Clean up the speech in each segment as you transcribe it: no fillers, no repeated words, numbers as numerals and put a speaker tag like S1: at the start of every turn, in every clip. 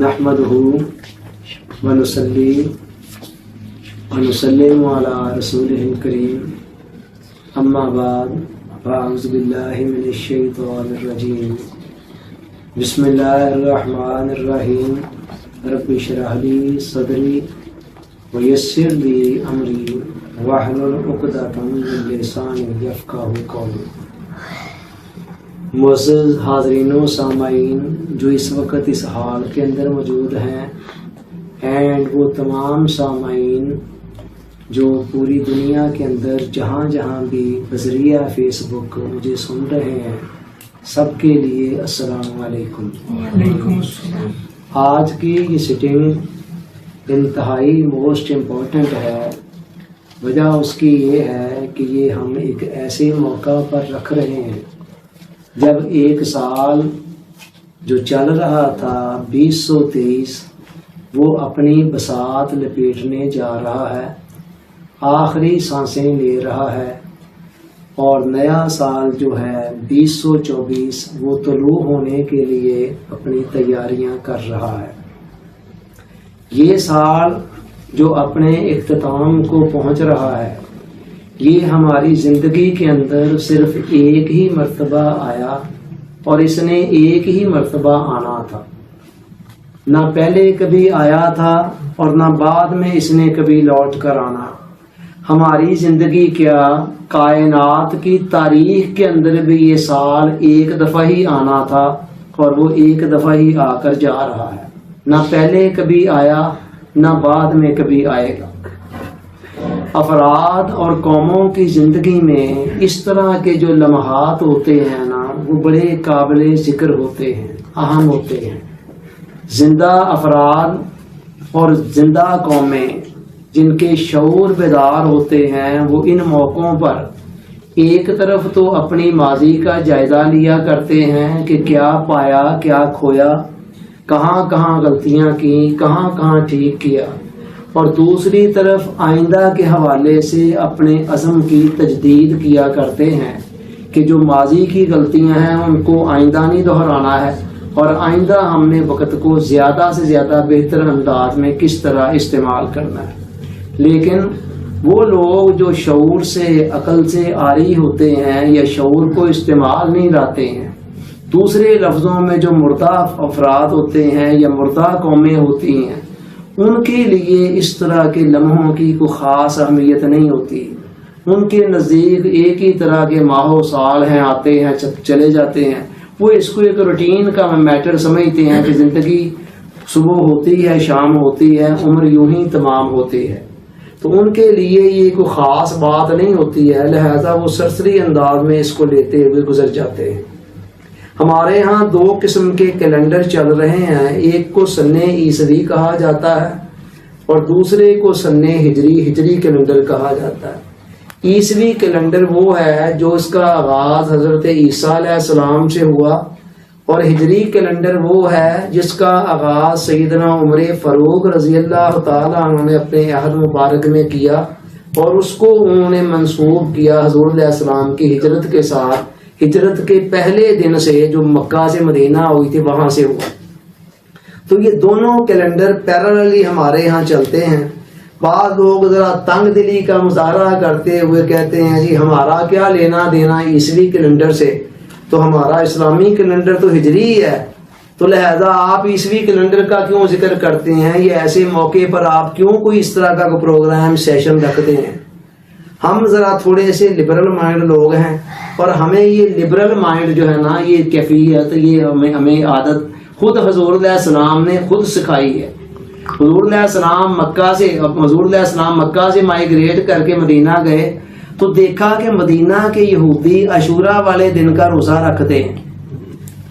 S1: نحمده ونصلي ونسلم على رسوله الكريم اما بعد فاعوذ بالله من الشيطان الرجيم بسم الله الرحمن الرحيم رب اشرح لي صدري ويسر لي امري واحلل عقدة من لساني يفقهوا قولي۔ معزز حاضرین و سامعین جو اس وقت اس حال کے اندر موجود ہیں اینڈ وہ تمام سامعین جو پوری دنیا کے اندر جہاں جہاں بھی بذریعہ فیس بک مجھے سن رہے ہیں، سب کے لیے السلام علیکم۔
S2: وعلیکم السلام۔
S1: آج کی یہ سٹنگ انتہائی موسٹ امپورٹنٹ ہے۔ وجہ اس کی یہ ہے کہ یہ ہم ایک ایسے موقع پر رکھ رہے ہیں جب ایک سال جو چل رہا تھا 2023 وہ اپنی بساط لپیٹنے جا رہا ہے، آخری سانسیں لے رہا ہے، اور نیا سال جو ہے 2024 وہ طلوع ہونے کے لیے اپنی تیاریاں کر رہا ہے۔ یہ سال جو اپنے اختتام کو پہنچ رہا ہے، یہ ہماری زندگی کے اندر صرف ایک ہی مرتبہ آیا اور اس نے ایک ہی مرتبہ آنا تھا، نہ پہلے کبھی آیا تھا اور نہ بعد میں اس نے کبھی لوٹ کر آنا۔ ہماری زندگی کیا کائنات کی تاریخ کے اندر بھی یہ سال ایک دفعہ ہی آنا تھا اور وہ ایک دفعہ ہی آ کر جا رہا ہے، نہ پہلے کبھی آیا نہ بعد میں کبھی آئے گا۔ افراد اور قوموں کی زندگی میں اس طرح کے جو لمحات ہوتے ہیں نا، وہ بڑے قابل ذکر ہوتے ہیں، اہم ہوتے ہیں۔ زندہ افراد اور زندہ قومیں جن کے شعور بیدار ہوتے ہیں، وہ ان موقعوں پر ایک طرف تو اپنی ماضی کا جائزہ لیا کرتے ہیں کہ کیا پایا کیا کھویا، کہاں کہاں غلطیاں کی، کہاں کہاں ٹھیک کیا، اور دوسری طرف آئندہ کے حوالے سے اپنے عزم کی تجدید کیا کرتے ہیں کہ جو ماضی کی غلطیاں ہیں ان کو آئندہ نہیں دہرانا ہے، اور آئندہ ہم نے وقت کو زیادہ سے زیادہ بہتر انداز میں کس طرح استعمال کرنا ہے۔ لیکن وہ لوگ جو شعور سے عقل سے عاری ہوتے ہیں یا شعور کو استعمال نہیں لاتے ہیں، دوسرے لفظوں میں جو مردہ افراد ہوتے ہیں یا مردہ قومیں ہوتی ہیں، ان کے لیے اس طرح کے لمحوں کی کوئی خاص اہمیت نہیں ہوتی۔ ان کے نزدیک ایک ہی طرح کے ماہ و سال ہیں، آتے ہیں چلے جاتے ہیں، وہ اس کو ایک روٹین کا میٹر سمجھتے ہیں کہ زندگی صبح ہوتی ہے شام ہوتی ہے، عمر یوں ہی تمام ہوتی ہے، تو ان کے لیے یہ کوئی خاص بات نہیں ہوتی ہے، لہذا وہ سرسری انداز میں اس کو لیتے ہوئے گزر جاتے ہیں۔ ہمارے ہاں دو قسم کے کیلنڈر چل رہے ہیں، ایک کو سن عیسوی کہا جاتا ہے اور دوسرے کو سن ہجری کیلنڈر کہا جاتا ہے۔ عیسوی کیلنڈر وہ ہے جو اس کا آغاز حضرت عیسیٰ علیہ السلام سے ہوا، اور ہجری کیلنڈر وہ ہے جس کا آغاز سیدنا عمر فاروق رضی اللہ تعالیٰ عنہ نے اپنے عہد مبارک میں کیا، اور اس کو انہوں نے منسوب کیا حضور علیہ السلام کی ہجرت کے ساتھ، ہجرت کے پہلے دن سے جو مکہ سے مدینہ ہوئی تھی وہاں سے ہوا۔ تو یہ دونوں کیلنڈر پیراللی ہمارے ہاں چلتے ہیں۔ بعض لوگ ذرا تنگ دلی کا مظاہرہ کرتے ہوئے کہتے ہیں جی ہمارا کیا لینا دینا عیسوی کیلنڈر سے، تو ہمارا اسلامی کیلنڈر تو ہجری ہے، تو لہذا آپ عیسوی کیلنڈر کا کیوں ذکر کرتے ہیں، یہ ایسے موقع پر آپ کیوں کوئی اس طرح کا پروگرام سیشن رکھتے ہیں۔ ہم ذرا تھوڑے سے لبرل مائنڈ لوگ ہیں، اور ہمیں یہ لبرل مائنڈ جو ہے نا، یہ کیفیت، یہ ہمیں عادت خود حضور علیہ السلام نے خود سکھائی ہے۔ حضور علیہ السلام مکہ سے مائیگریٹ کر کے مدینہ گئے تو دیکھا کہ مدینہ کے یہودی عاشورہ والے دن کا روزہ رکھتے ہیں،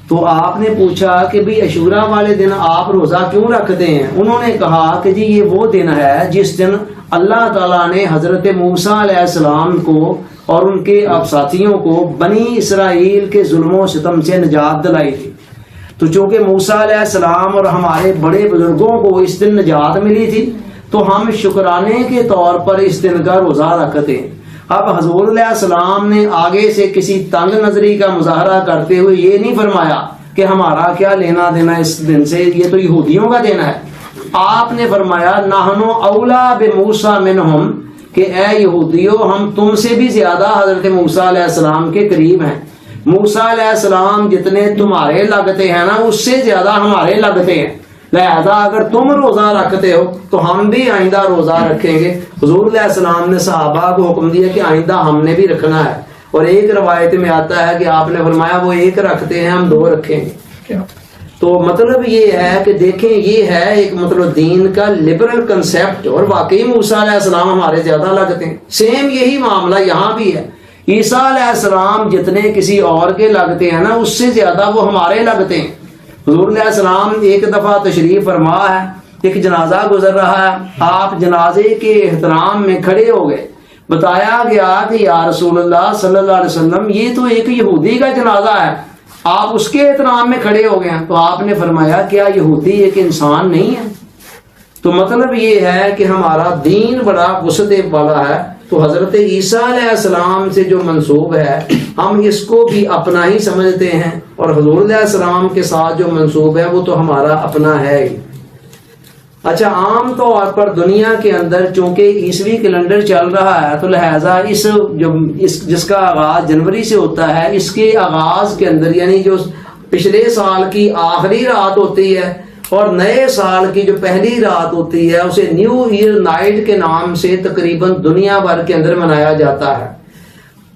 S1: تو آپ نے پوچھا کہ بھئی عاشورہ والے دن آپ روزہ کیوں رکھتے ہیں؟ انہوں نے کہا کہ جی یہ وہ دن ہے جس دن اللہ تعالیٰ نے حضرت موسیٰ علیہ السلام کو اور ان کے ساتھیوں کو بنی اسرائیل کے ظلم و ستم سے نجات دلائی تھی، تو چونکہ موسیٰ علیہ السلام اور ہمارے بڑے بزرگوں کو اس دن نجات ملی تھی، تو ہم شکرانے کے طور پر اس دن کا روزہ رکھتے ہیں۔ اب حضور علیہ السلام نے آگے سے کسی تنگ نظری کا مظاہرہ کرتے ہوئے یہ نہیں فرمایا کہ ہمارا کیا لینا دینا اس دن سے، یہ تو یہودیوں کا دینا ہے. آپ نے فرمایا نحن اولا بموسیٰ منہم، کہ اے یہودیو ہم تم سے بھی زیادہ حضرت موسیٰ علیہ السلام کے قریب ہیں. موسیٰ علیہ السلام جتنے تمہارے لگتے ہیں نا اس سے زیادہ ہمارے لگتے ہیں، لہذا اگر تم روزہ رکھتے ہو تو ہم بھی آئندہ روزہ رکھیں گے. حضور علیہ السلام نے صحابہ کو حکم دیا کہ آئندہ ہم نے بھی رکھنا ہے. اور ایک روایت میں آتا ہے کہ آپ نے فرمایا وہ ایک رکھتے ہیں ہم 2 رکھیں گے. تو مطلب یہ ہے کہ دیکھیں یہ ہے ایک مطلب دین کا لبرل کنسیپٹ، اور واقعی موسیٰ علیہ السلام ہمارے زیادہ لگتے ہیں. سیم یہی معاملہ یہاں بھی ہے. عیسیٰ علیہ السلام جتنے کسی اور کے لگتے ہیں نا اس سے زیادہ وہ ہمارے لگتے ہیں. حضور علیہ السلام ایک دفعہ تشریف فرما ہے، ایک جنازہ گزر رہا ہے، آپ جنازے کے احترام میں کھڑے ہو گئے. بتایا گیا کہ یا رسول اللہ صلی اللہ علیہ وسلم یہ تو ایک یہودی کا جنازہ ہے، آپ اس کے احترام میں کھڑے ہو گئے. تو آپ نے فرمایا کیا یہودی ایک انسان نہیں ہے؟ تو مطلب یہ ہے کہ ہمارا دین بڑا وسعت والا ہے. تو حضرت عیسیٰ علیہ السلام سے جو منسوب ہے ہم اس کو بھی اپنا ہی سمجھتے ہیں، اور حضور علیہ السلام کے ساتھ جو منسوب ہے وہ تو ہمارا اپنا ہے ہی. اچھا، عام طور پر دنیا کے اندر چونکہ عیسوی کیلنڈر چل رہا ہے تو لہٰذا جس کا آغاز جنوری سے ہوتا ہے، اس کے آغاز کے اندر یعنی جو پچھلے سال کی آخری رات ہوتی ہے اور نئے سال کی جو پہلی رات ہوتی ہے اسے نیو ایئر نائٹ کے نام سے تقریباً دنیا بھر کے اندر منایا جاتا ہے.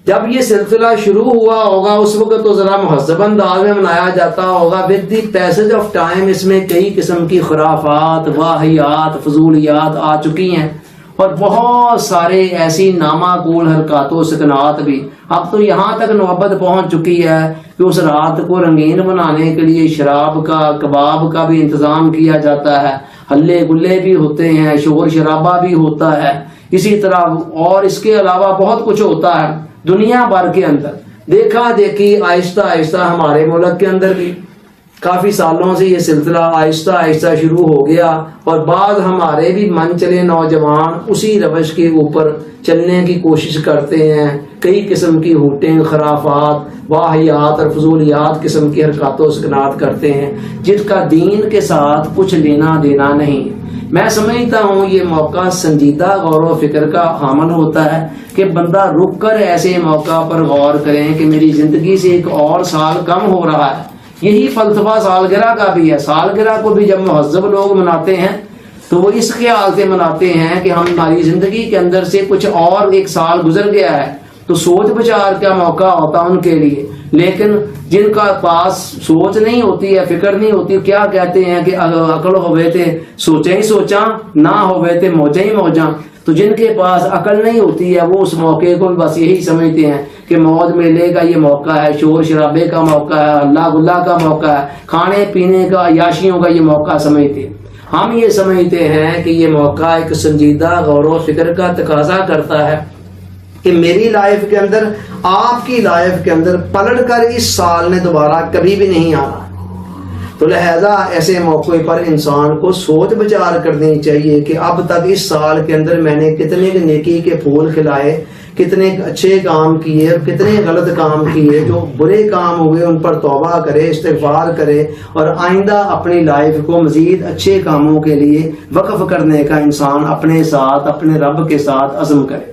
S1: جب یہ سلسلہ شروع ہوا ہوگا اس وقت تو ذرا مہذب انداز میں منایا جاتا ہوگا. With the passage of time اس میں کئی قسم کی خرافات، واہیات، فضولیات آ چکی ہیں، اور بہت سارے ایسی نامعقول حرکات و سکنات بھی. اب تو یہاں تک نوبت پہنچ چکی ہے کہ اس رات کو رنگین بنانے کے لیے شراب کا، کباب کا بھی انتظام کیا جاتا ہے، ہلے گلے بھی ہوتے ہیں، شور شرابہ بھی ہوتا ہے، اسی طرح اور اس کے علاوہ بہت کچھ ہوتا ہے. دنیا بھر کے اندر دیکھا دیکھی آہستہ آہستہ ہمارے ملک کے اندر بھی کافی سالوں سے یہ سلسلہ آہستہ آہستہ شروع ہو گیا، اور بعض ہمارے بھی من چلے نوجوان اسی روش کے اوپر چلنے کی کوشش کرتے ہیں. کئی قسم کی ہوٹیں، خرافات، واہیات اور فضولیات قسم کی حرکات و سکنات کرتے ہیں جن کا دین کے ساتھ کچھ لینا دینا نہیں. میں سمجھتا ہوں یہ موقع سنجیدہ غور و فکر کا حامل ہوتا ہے کہ بندہ رک کر ایسے موقع پر غور کریں کہ میری زندگی سے ایک اور سال کم ہو رہا ہے. یہی فلسفہ سالگرہ کا بھی ہے. سالگرہ کو بھی جب مہذب لوگ مناتے ہیں تو وہ اس خیال سے مناتے ہیں کہ ہماری زندگی کے اندر سے کچھ اور ایک سال گزر گیا ہے، تو سوچ بچار کا موقع ہوتا ان کے لیے. لیکن جن کا پاس سوچ نہیں ہوتی ہے، فکر نہیں ہوتی، کیا کہتے ہیں کہ عقل ہوئے تھے سوچیں ہی سوچاں، نہ ہوئے تھے موجیں ہی موجاں. تو جن کے پاس عقل نہیں ہوتی ہے وہ اس موقع کو بس یہی سمجھتے ہیں کہ موج میلے کا یہ موقع ہے، شور شرابے کا موقع ہے، ہلا گلا کا موقع ہے، کھانے پینے کا، عیاشیوں کا یہ موقع سمجھتے ہیں. ہم یہ سمجھتے ہیں کہ یہ موقع ایک سنجیدہ غور و فکر کا تقاضا کرتا ہے کہ میری لائف کے اندر، آپ کی لائف کے اندر پلٹ کر اس سال نے دوبارہ کبھی بھی نہیں آنا. تو لہذا ایسے موقع پر انسان کو سوچ بچار کرنی چاہیے کہ اب تک اس سال کے اندر میں نے کتنے نیکی کے پھول کھلائے، کتنے اچھے کام کیے، کتنے غلط کام کیے. جو برے کام ہوئے ان پر توبہ کرے، استغفار کرے، اور آئندہ اپنی لائف کو مزید اچھے کاموں کے لیے وقف کرنے کا انسان اپنے ساتھ، اپنے رب کے ساتھ عزم کرے.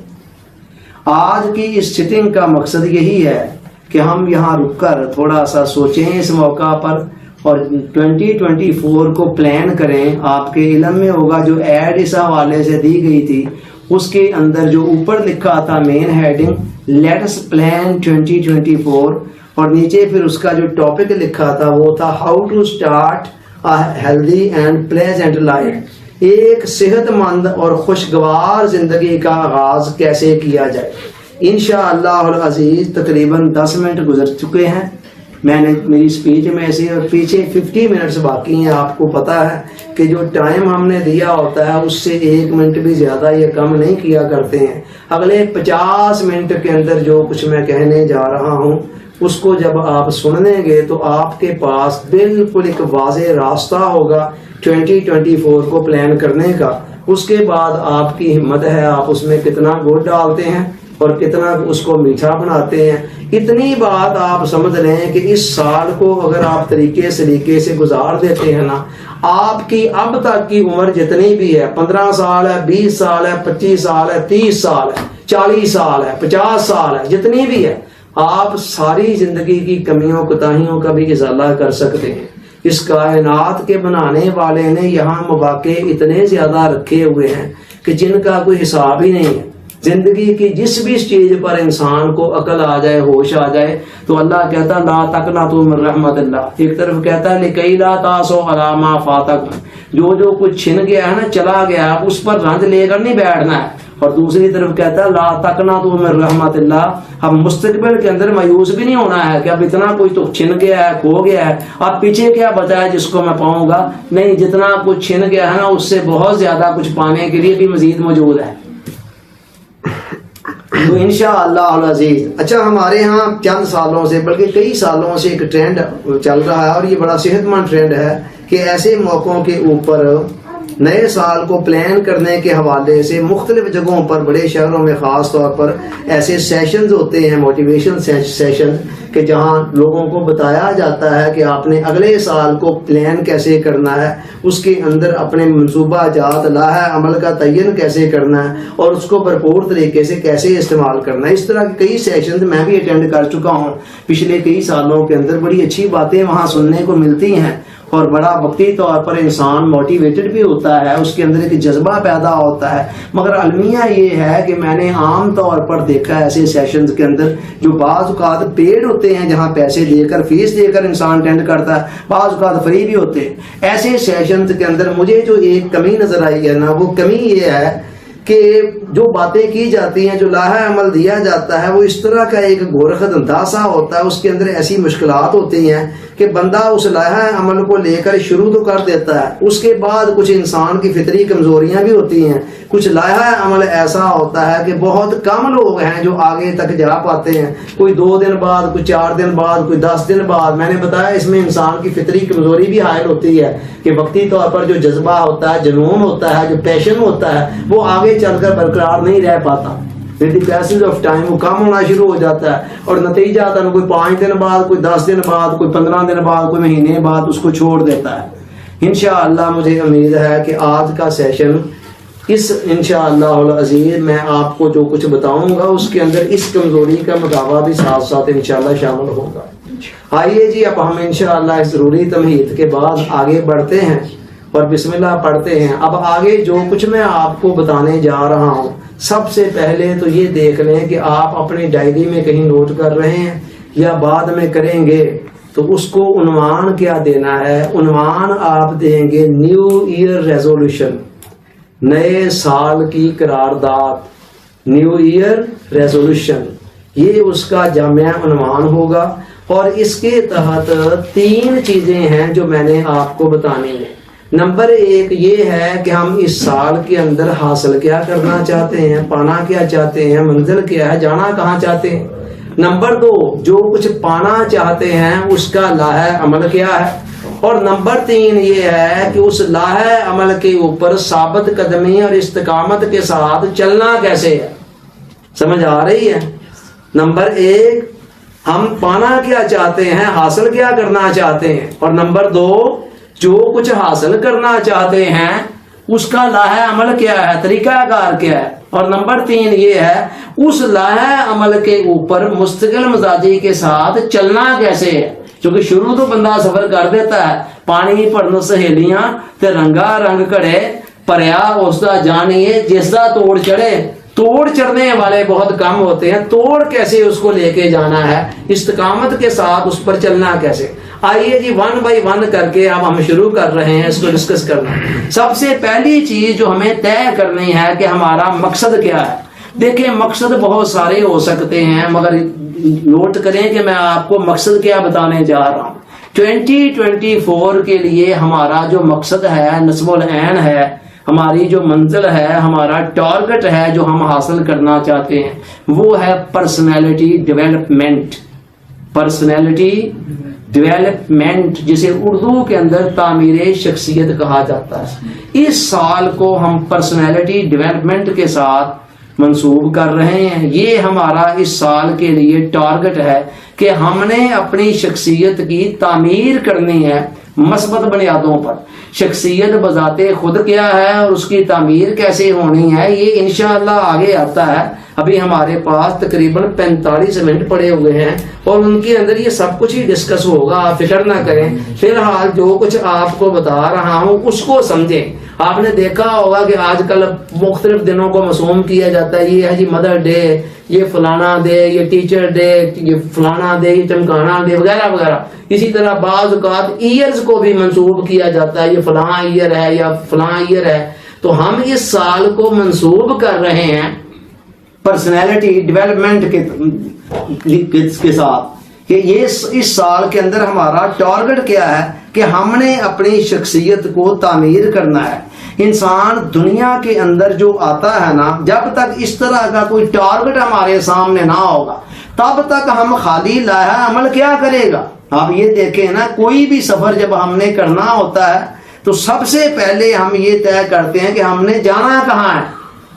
S1: آج کی اس سٹنگ کا مقصد یہی ہے کہ ہم یہاں رک کر تھوڑا سا سوچیں اس موقع پر، اور 2024 کو پلان کریں. آپ کے علم میں ہوگا جو ایڈ اس حوالے سے دی گئی تھی اس کے اندر جو اوپر لکھا تھا مین ہیڈنگ لیٹس پلان 2024، اور نیچے پھر اس کا جو ٹاپک لکھا تھا وہ تھا how to start healthy and pleasant life. ایک صحت مند اور خوشگوار زندگی کا آغاز کیسے کیا جائے. انشاءاللہ العزیز تقریباً 10 منٹ گزر چکے ہیں میں نے میری سپیچ میں سے، اور پیچھے 50 منٹس باقی ہیں. آپ کو پتا ہے کہ جو ٹائم ہم نے دیا ہوتا ہے اس سے 1 منٹ بھی زیادہ یہ کم نہیں کیا کرتے ہیں. اگلے 50 منٹ کے اندر جو کچھ میں کہنے جا رہا ہوں اس کو جب آپ سنیں گے تو آپ کے پاس بالکل ایک واضح راستہ ہوگا 2024 کو پلان کرنے کا. اس کے بعد آپ کی ہمت ہے آپ اس میں کتنا گوٹ ڈالتے ہیں، اور کتنا اس کو میٹھا بناتے ہیں. اتنی بات آپ سمجھ لیں کہ اس سال کو اگر آپ طریقے سلیقے سے گزار دیتے ہیں نا، آپ کی اب تک کی عمر جتنی بھی ہے، 15 سال ہے، 20 سال ہے، 25 سال ہے، 30 سال ہے، 40 سال ہے، 50 سال ہے، جتنی بھی ہے، آپ ساری زندگی کی کمیوں کوتاہیوں کا بھی ازالہ کر سکتے ہیں. اس کائنات کے بنانے والے نے یہاں مواقع اتنے زیادہ رکھے ہوئے ہیں کہ جن کا کوئی حساب ہی نہیں ہے. زندگی کی جس بھی سٹیج پر انسان کو عقل آ جائے، ہوش آ جائے، تو اللہ کہتا لا تقنطوا من رحمت اللہ. ایک طرف کہتا ہے لکی لا تاسوا علی ما فاتکم، جو کچھ چھن گیا ہے نا، چلا گیا، اس پر رنج لے کر نہیں بیٹھنا ہے. اور دوسری طرف کہتا ہے لا تقنطوا من رحمت اللہ، ہم مستقبل کے اندر مایوس بھی نہیں ہونا ہے کہ اب اتنا کچھ تو چھن گیا ہے، کھو گیا ہے، اب پیچھے کیا بچا ہے جس کو میں پاؤں گا. نہیں، جتنا کچھ چھن گیا ہے نا، اس سے بہت زیادہ کچھ پانے کے لیے بھی مزید موجود ہے. تو انشاءاللہ العزیز، اچھا ہمارے ہاں چند سالوں سے بلکہ کئی سالوں سے ایک ٹرینڈ چل رہا ہے، اور یہ بڑا صحت مند ٹرینڈ ہے کہ ایسے موقعوں کے اوپر نئے سال کو پلان کرنے کے حوالے سے مختلف جگہوں پر، بڑے شہروں میں خاص طور پر ایسے سیشنز ہوتے ہیں، موٹیویشن سیشن، کہ جہاں لوگوں کو بتایا جاتا ہے کہ آپ نے اگلے سال کو پلان کیسے کرنا ہے، اس کے اندر اپنے منصوبہ جات لائحہ عمل کا تعین کیسے کرنا ہے، اور اس کو بھرپور طریقے سے کیسے استعمال کرنا ہے. اس طرح کے کئی سیشنز میں بھی اٹینڈ کر چکا ہوں پچھلے کئی سالوں کے اندر. بڑی اچھی باتیں وہاں سننے کو ملتی ہیں، اور بڑا وقتی طور پر انسان موٹیویٹڈ بھی ہوتا ہے، اس کے اندر ایک جذبہ پیدا ہوتا ہے. مگر المیہ یہ ہے کہ میں نے عام طور پر دیکھا ہے ایسے سیشنز کے اندر جو بعض اوقات پیڈ ہوتے ہیں، جہاں پیسے دے کر، فیس دے کر انسان اٹینڈ کرتا ہے، بعض اوقات فری بھی ہوتے ہیں. ایسے سیشنز کے اندر مجھے جو ایک کمی نظر آئی ہے نا، وہ کمی یہ ہے کہ جو باتیں کی جاتی ہیں، جو لائحہ عمل دیا جاتا ہے، وہ اس طرح کا ایک گورخت انداسہ ہوتا ہے. اس کے اندر ایسی مشکلات ہوتی ہیں کہ بندہ اس لائحہ عمل کو لے کر شروع تو کر دیتا ہے، اس کے بعد کچھ انسان کی فطری کمزوریاں بھی ہوتی ہیں. کچھ لائحہ عمل ایسا ہوتا ہے کہ بہت کم لوگ ہیں جو آگے تک جا پاتے ہیں. کوئی 2 دن بعد، کوئی 4 دن بعد، کوئی 10 دن بعد. میں نے بتایا اس میں انسان کی فطری کمزوری بھی حائل ہوتی ہے کہ وقتی طور پر جو جذبہ ہوتا ہے، جنون ہوتا ہے، جو پیشن ہوتا ہے، وہ آگے چل کر برقرار نہیں رہ پاتا. پیسنج آف ٹائم وہ کم ہونا شروع ہو جاتا ہے، اور نتیجہ آتا ہے کوئی 5 دن بعد، کوئی 10 دن بعد، کوئی 15 دن بعد، کوئی مہینے بعد اس کو چھوڑ دیتا ہے. انشاءاللہ مجھے امید ہے کہ آج کا سیشن، اس انشاءاللہ العزیز میں آپ کو جو کچھ بتاؤں گا اس کے اندر اس کمزوری کا مداوع بھی ساتھ ساتھ انشاءاللہ شامل ہوگا. آئیے جی، اب ہم انشاءاللہ اس ضروری تمہید کے بعد آگے بڑھتے ہیں اور بسم اللہ پڑھتے ہیں. اب آگے جو کچھ میں آپ کو بتانے جا رہا ہوں، سب سے پہلے تو یہ دیکھ لیں کہ آپ اپنی ڈائری میں کہیں نوٹ کر رہے ہیں یا بعد میں کریں گے، تو اس کو عنوان کیا دینا ہے. عنوان آپ دیں گے نیو ایئر ریزولوشن، نئے سال کی قرارداد. نیو ایئر ریزولوشن، یہ اس کا جامع عنوان ہوگا. اور اس کے تحت 3 چیزیں ہیں جو میں نے آپ کو بتانی ہیں. نمبر 1 یہ ہے کہ ہم اس سال کے اندر حاصل کیا کرنا چاہتے ہیں، پانا کیا چاہتے ہیں، منزل کیا ہے، جانا کہاں چاہتے ہیں. نمبر 2 جو کچھ پانا چاہتے ہیں اس کا لائحہ عمل کیا ہے. اور نمبر 3 یہ ہے کہ اس لائحہ عمل کے اوپر ثابت قدمی اور استقامت کے ساتھ چلنا کیسے ہے. سمجھ آ رہی ہے؟ نمبر 1 ہم پانا کیا چاہتے ہیں، حاصل کیا کرنا چاہتے ہیں. اور نمبر 2 جو کچھ حاصل کرنا چاہتے ہیں اس کا لائحہ عمل کیا ہے، طریقہ کار کیا ہے. اور نمبر 3 یہ ہے اس لائحہ عمل کے اوپر مستقل مزاجی کے ساتھ چلنا کیسے ہے. کیونکہ شروع تو بندہ سفر کر دیتا ہے، پانی پڑھن سہیلیاں تے رنگا رنگ کڑے پریا اس دا جانیے جس دا توڑ چڑھے. توڑ چڑھنے والے بہت کم ہوتے ہیں. توڑ کیسے اس کو لے کے جانا ہے، استقامت کے ساتھ اس پر چلنا کیسے. آئیے جی 1 بائی 1 کر کے اب ہم شروع کر رہے ہیں اس کو ڈسکس کرنا. سب سے پہلی چیز جو ہمیں طے کرنی ہے کہ ہمارا مقصد کیا ہے. دیکھیں مقصد بہت سارے ہو سکتے ہیں، مگر نوٹ کریں کہ میں آپ کو مقصد کیا بتانے جا رہا ہوں. 2024 کے لیے ہمارا جو مقصد ہے، نصب العین ہے، ہماری جو منزل ہے، ہمارا ٹارگٹ ہے جو ہم حاصل کرنا چاہتے ہیں، وہ ہے پرسنالٹی ڈیولپمنٹ. پرسنالٹی ڈیولپمنٹ جسے اردو کے اندر تعمیر شخصیت کہا جاتا ہے. اس سال کو ہم پرسنالٹی ڈیولپمنٹ کے ساتھ منسوب کر رہے ہیں. یہ ہمارا اس سال کے لیے ٹارگٹ ہے کہ ہم نے اپنی شخصیت کی تعمیر کرنی ہے مثبت بنیادوں پر. شخصیت بذات خود کیا ہے اور اس کی تعمیر کیسے ہونی ہے یہ انشاءاللہ آگے آتا ہے. ابھی ہمارے پاس تقریباً 45 منٹ پڑے ہوئے ہیں اور ان کے اندر یہ سب کچھ ہی ڈسکس ہوگا. آپ فکر نہ کریں. فی الحال جو کچھ آپ کو بتا رہا ہوں اس کو سمجھیں. آپ نے دیکھا ہوگا کہ آج کل مختلف دنوں کو معصوم کیا جاتا ہے. یہ ہے جی مدر ڈے، یہ فلانا ڈے، یہ ٹیچر ڈے، یہ فلانا ڈے، یہ چمکانا ڈے وغیرہ وغیرہ. اسی طرح بعض اوقات ایئرز کو بھی منسوب کیا جاتا ہے، یہ فلاں ایئر ہے یا فلاں ایئر ہے. تو ہم اس سال کو منسوب کر رہے ہیں پرسنالٹی ڈیولپمنٹ کے ساتھ کہ یہ اس سال کے اندر ہمارا ٹارگٹ کیا ہے کہ ہم نے اپنی شخصیت کو تعمیر کرنا ہے. انسان دنیا کے اندر جو آتا ہے نا، جب تک اس طرح کا کوئی ٹارگٹ ہمارے سامنے نہ ہوگا تب تک ہم خالی لایا عمل کیا کرے گا. آپ یہ دیکھیں نا، کوئی بھی سفر جب ہم نے کرنا ہوتا ہے تو سب سے پہلے ہم یہ طے کرتے ہیں کہ ہم نے جانا کہاں ہے.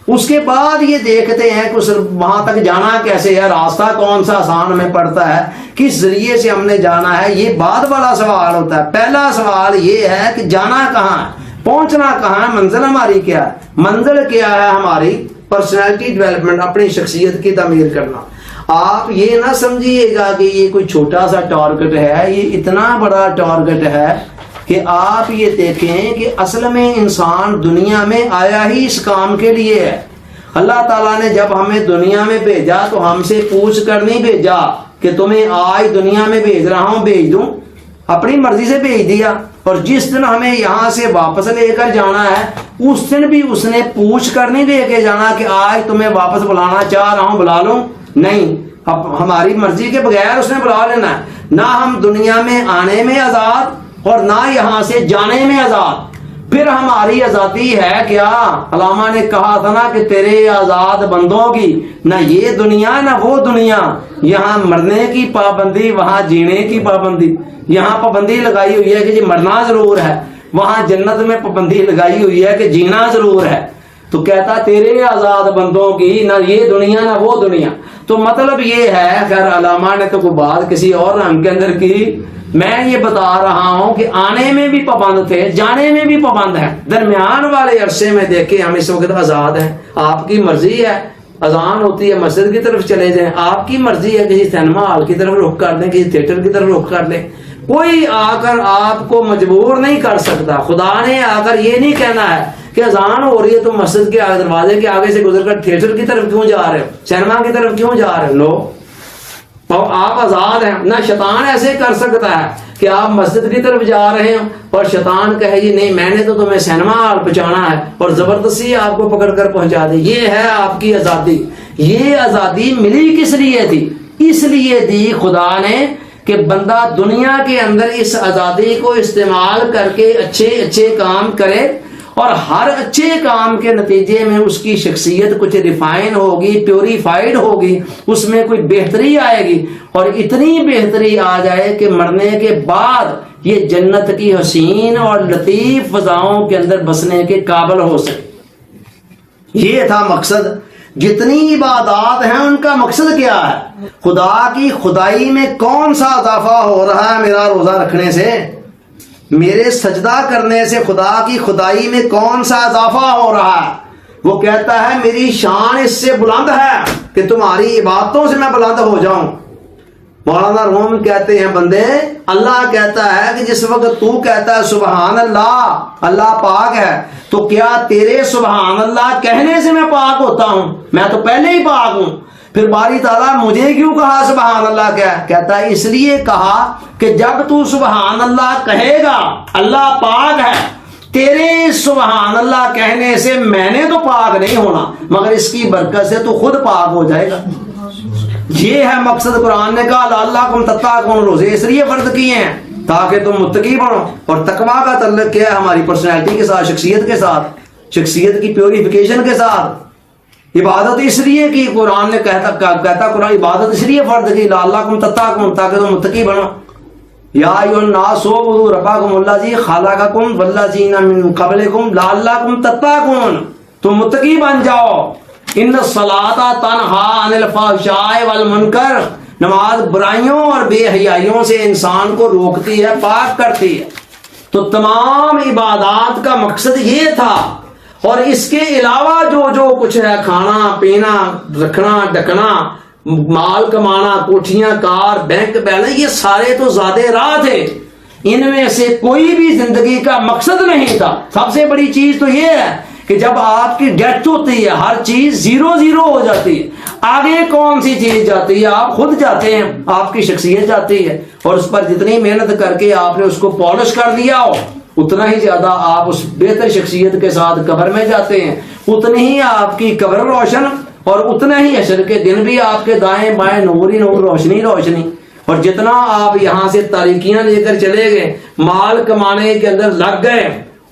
S1: اس کے بعد یہ دیکھتے ہیں کہ وہاں تک جانا کیسے ہے، راستہ کون سا آسان ہمیں پڑتا ہے، کس ذریعے سے ہم نے جانا ہے. یہ بعد والا سوال ہوتا ہے. پہلا سوال یہ ہے کہ جانا کہاں ہے، پہنچنا کہاں ہے، منزل ہماری کیا ہے. منزل کیا ہے ہماری پرسنالٹی ڈیولپمنٹ، اپنی شخصیت کی تعمیر کرنا. آپ یہ نہ سمجھیے گا کہ یہ کوئی چھوٹا سا ٹارگٹ ہے، یہ اتنا بڑا ٹارگٹ ہے کہ آپ یہ دیکھیں کہ اصل میں انسان دنیا میں آیا ہی اس کام کے لیے ہے. اللہ تعالیٰ نے جب ہمیں دنیا میں بھیجا تو ہم سے پوچھ کر نہیں بھیجا کہ تمہیں آج دنیا میں بھیج رہا ہوں بھیج دوں. اپنی مرضی سے بھیج دیا. اور جس دن ہمیں یہاں سے واپس لے کر جانا ہے اس دن بھی اس نے پوچھ کر نہیں لے کے جانا کہ آج تمہیں واپس بلانا چاہ رہا ہوں بلا لوں. نہیں، اب ہماری مرضی کے بغیر اس نے بلا لینا ہے. نہ ہم دنیا میں آنے میں آزاد اور نہ یہاں سے جانے میں آزاد. پھر ہماری آزادی ہے کیا؟ علامہ نے کہا تھا نا کہ تیرے آزاد بندوں کی نہ یہ دنیا نہ وہ دنیا. یہاں مرنے کی پابندی، وہاں جینے کی پابندی. یہاں پابندی لگائی ہوئی ہے کہ جی مرنا ضرور ہے، وہاں جنت میں پابندی لگائی ہوئی ہے کہ جینا ضرور ہے. تو کہتا تیرے آزاد بندوں کی نہ یہ دنیا نہ وہ دنیا. تو مطلب یہ ہے، خیر علامہ نے تو کوئی بات کسی اور رنگ کے اندر کی. میں یہ بتا رہا ہوں کہ آنے میں بھی پابند تھے، جانے میں بھی پابند ہیں. درمیان والے عرصے میں دیکھیں ہم اس وقت آزاد ہیں. آپ کی مرضی ہے، اذان ہوتی ہے مسجد کی طرف چلے جائیں. آپ کی مرضی ہے کسی سینما ہال کی طرف رخ کر دیں، کسی تھیٹر کی طرف رخ کر دیں. کوئی آ کر آپ کو مجبور نہیں کر سکتا. خدا نے آ کر یہ نہیں کہنا ہے کہ اذان ہو رہی ہے تو مسجد کے دروازے کے آگے سے گزر کر تھیٹر کی طرف کیوں جا رہے ہو، سینما کی طرف کیوں جا رہے ہو. لو آپ آزاد ہیں. نہ شیطان ایسے کر سکتا ہے کہ آپ مسجد کی طرف جا رہے ہو اور شیطان کہے جی نہیں میں نے تو تمہیں سینما ہال پہنچانا ہے اور زبردستی آپ کو پکڑ کر پہنچا دے. یہ ہے آپ کی آزادی. یہ آزادی ملی کس لیے تھی؟ اس لیے دی خدا نے کہ بندہ دنیا کے اندر اس آزادی کو استعمال کر کے اچھے اچھے کام کرے اور ہر اچھے کام کے نتیجے میں اس کی شخصیت کچھ ریفائن ہوگی، پیوریفائڈ ہوگی، اس میں کوئی بہتری آئے گی اور اتنی بہتری آ جائے کہ مرنے کے بعد یہ جنت کی حسین اور لطیف فضاؤں کے اندر بسنے کے قابل ہو سکے. یہ تھا مقصد. جتنی عبادات ہیں ان کا مقصد کیا ہے؟ خدا کی خدائی میں کون سا اضافہ ہو رہا ہے میرا روزہ رکھنے سے؟ میرے سجدہ کرنے سے خدا کی خدائی میں کون سا اضافہ ہو رہا ہے؟ وہ کہتا ہے میری شان اس سے بلند ہے کہ تمہاری عبادتوں سے میں بلند ہو جاؤں. مولانا روم کہتے ہیں بندے، اللہ کہتا ہے کہ جس وقت تو کہتا ہے سبحان اللہ، اللہ پاک ہے، تو کیا تیرے سبحان اللہ کہنے سے میں پاک ہوتا ہوں؟ میں تو پہلے ہی پاک ہوں. پھر باری تعالیٰ مجھے کیوں کہا سبحان اللہ کیا؟ کہتا ہے اس لیے کہا کہ جب تو سبحان اللہ کہے گا اللہ پاک ہے، تیرے سبحان اللہ کہنے سے میں نے تو پاک نہیں ہونا مگر اس کی برکت سے تو خود پاک ہو جائے گا. یہ ہے مقصد. قرآن نے کہا لعلکم تتقون، روزے اس لیے فرض کیے ہیں تاکہ تم متقی بنو. اور تقویٰ کا تعلق کیا ہے؟ ہماری پرسنالٹی کے ساتھ، شخصیت کے ساتھ، شخصیت کی پیوریفیکیشن کے ساتھ. عبادت اس لیے کی قرآن نے کہتا قرآن عبادت اس لیے فرض کی لعلکم تتقون تاکہ تم متقی بنو. یا ایھا الناس اعبدوا ربکم الذی خلقکم والذین من قبلکم لعلکم تتقون. تم متقی بن جاؤ ان الصلاۃ تنہا عن الفحشاء والمنکر، نماز برائیوں اور بے حیائیوں سے انسان کو روکتی ہے، پاک کرتی ہے۔ تو تمام عبادات کا مقصد یہ تھا، اور اس کے علاوہ جو کچھ ہے، کھانا پینا، رکھنا ڈکنا، مال کمانا، کوٹھیاں کار، بینک بیلنس، یہ سارے تو زیادہ راہ تھے، ان میں سے کوئی بھی زندگی کا مقصد نہیں تھا۔ سب سے بڑی چیز تو یہ ہے کہ جب آپ کی ڈیتھ ہوتی ہے ہر چیز 0 ہو جاتی ہے، آگے کون سی چیز جاتی ہے؟ آپ خود جاتے ہیں، آپ کی شخصیت جاتی ہے، اور اس پر جتنی محنت کر کے آپ نے اس کو پالش کر دیا ہو، اتنا ہی زیادہ آپ اس بہتر شخصیت کے ساتھ قبر میں جاتے ہیں، اتنی ہی آپ کی قبر روشن، اور اتنا ہی حشر کے دن بھی آپ کے دائیں بائیں نور ہی نور، روشنی روشنی۔ اور جتنا آپ یہاں سے تاریکیاں لے کر چلے گئے، مال کمانے کے اندر لگ گئے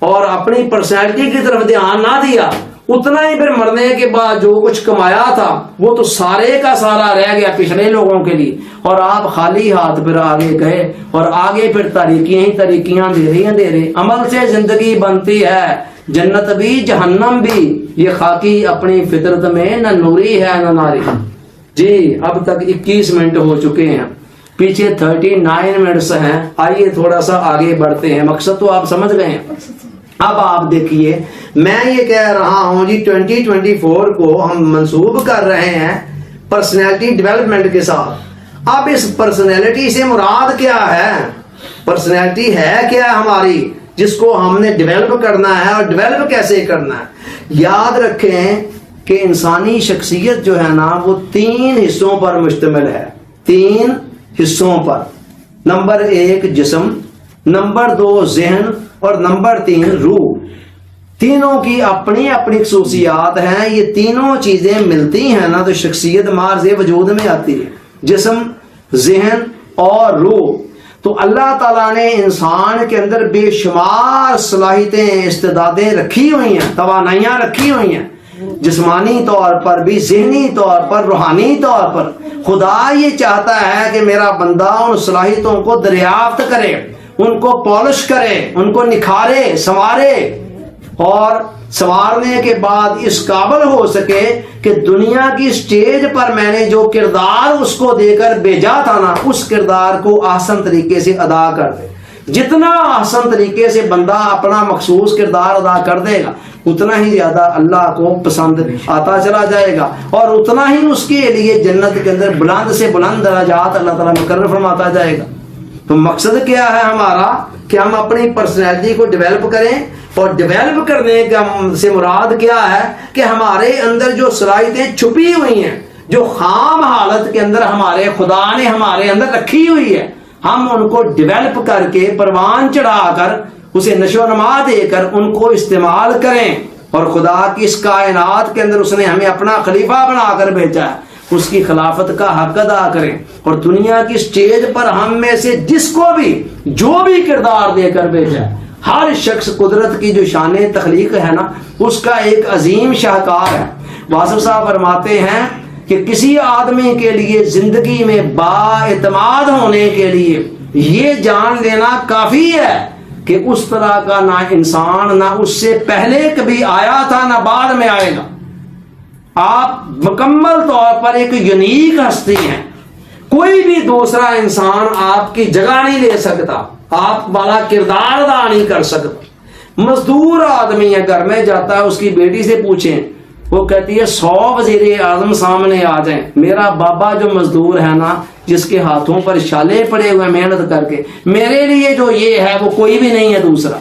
S1: اور اپنی پرسنالٹی کی طرف دھیان نہ دیا، اتنا ہی پھر مرنے کے بعد جو کچھ کمایا تھا وہ تو سارے کا سارا رہ گیا پچھلے لوگوں کے لیے، اور آپ خالی ہاتھ پھر آگے گئے، اور آگے پھر تاریکیاں ہی تاریکیاں دے رہے۔ عمل سے زندگی بنتی ہے، جنت بھی جہنم بھی، یہ خاکی اپنی فطرت میں نہ نوری ہے نہ ناری۔ جی اب تک 21 منٹ ہو چکے ہیں، پیچھے 39 منٹس ہیں، آئیے تھوڑا سا آگے بڑھتے ہیں۔ مقصد تو آپ سمجھ گئے ہیں۔ اب آپ دیکھیے، میں یہ کہہ رہا ہوں جی 2024 کو ہم منسوب کر رہے ہیں پرسنالٹی ڈیولپمنٹ کے ساتھ۔ اب اس پرسنالٹی سے مراد کیا ہے؟ پرسنالٹی ہے کیا ہماری جس کو ہم نے ڈیولپ کرنا ہے، اور ڈیولپ کیسے کرنا ہے؟ یاد رکھیں کہ انسانی شخصیت جو ہے نا وہ 3 حصوں پر مشتمل ہے، 3 حصوں پر۔ نمبر 1 جسم، نمبر 2 ذہن، اور نمبر 3 روح۔ تینوں کی اپنی اپنی خصوصیات ہیں، یہ تینوں چیزیں ملتی ہیں نا تو شخصیت مارز وجود میں آتی ہے، جسم، ذہن اور روح۔ تو اللہ تعالیٰ نے انسان کے اندر بے شمار صلاحیتیں، استعدادیں رکھی ہوئی ہیں، توانائیاں رکھی ہوئی ہیں، جسمانی طور پر بھی، ذہنی طور پر، روحانی طور پر۔ خدا یہ چاہتا ہے کہ میرا بندہ ان صلاحیتوں کو دریافت کرے، ان کو پالش کرے، ان کو نکھارے، سنوارے، اور سنوارنے کے بعد اس قابل ہو سکے کہ دنیا کی سٹیج پر میں نے جو کردار اس کو دے کر بھیجا تھا نا، اس کردار کو احسن طریقے سے ادا کر دے۔ جتنا احسن طریقے سے بندہ اپنا مخصوص کردار ادا کر دے گا، اتنا ہی زیادہ اللہ کو پسند آتا چلا جائے گا، اور اتنا ہی اس کے لیے جنت کے اندر بلند سے بلند درجات اللہ تعالیٰ مقرر فرماتا جائے گا۔ تو مقصد کیا ہے ہمارا کہ ہم اپنی پرسنالٹی کو ڈیولپ کریں، اور ڈیولپ کرنے کا سے مراد کیا ہے کہ ہمارے اندر جو صلاحیتیں چھپی ہوئی ہیں، جو خام حالت کے اندر ہمارے خدا نے ہمارے اندر رکھی ہوئی ہے، ہم ان کو ڈیولپ کر کے پروان چڑھا کر اسے نشو و نما دے کر ان کو استعمال کریں، اور خدا کی اس کائنات کے اندر اس نے ہمیں اپنا خلیفہ بنا کر بھیجا ہے، اس کی خلافت کا حق ادا کریں، اور دنیا کی سٹیج پر ہم میں سے جس کو بھی جو بھی کردار دے کر بھیجا ہے، ہر شخص قدرت کی جو شان تخلیق ہے نا، اس کا ایک عظیم شاہکار ہے۔ واصف صاحب فرماتے ہیں کہ کسی آدمی کے لیے زندگی میں بااعتماد ہونے کے لیے یہ جان لینا کافی ہے کہ اس طرح کا نہ انسان نہ اس سے پہلے کبھی آیا تھا نہ بعد میں آئے گا۔ آپ مکمل طور پر ایک یونیک ہستی ہیں، کوئی بھی دوسرا انسان آپ کی جگہ نہیں لے سکتا، آپ والا کردار ادا نہیں کر سکتا۔ مزدور آدمی ہے، گھر میں جاتا ہے، اس کی بیٹی سے پوچھیں، وہ کہتی ہے 100 وزیر اعظم سامنے آ جائیں، میرا بابا جو مزدور ہے نا، جس کے ہاتھوں پر شالے پڑے ہوئے محنت کر کے، میرے لیے جو یہ ہے وہ کوئی بھی نہیں ہے دوسرا۔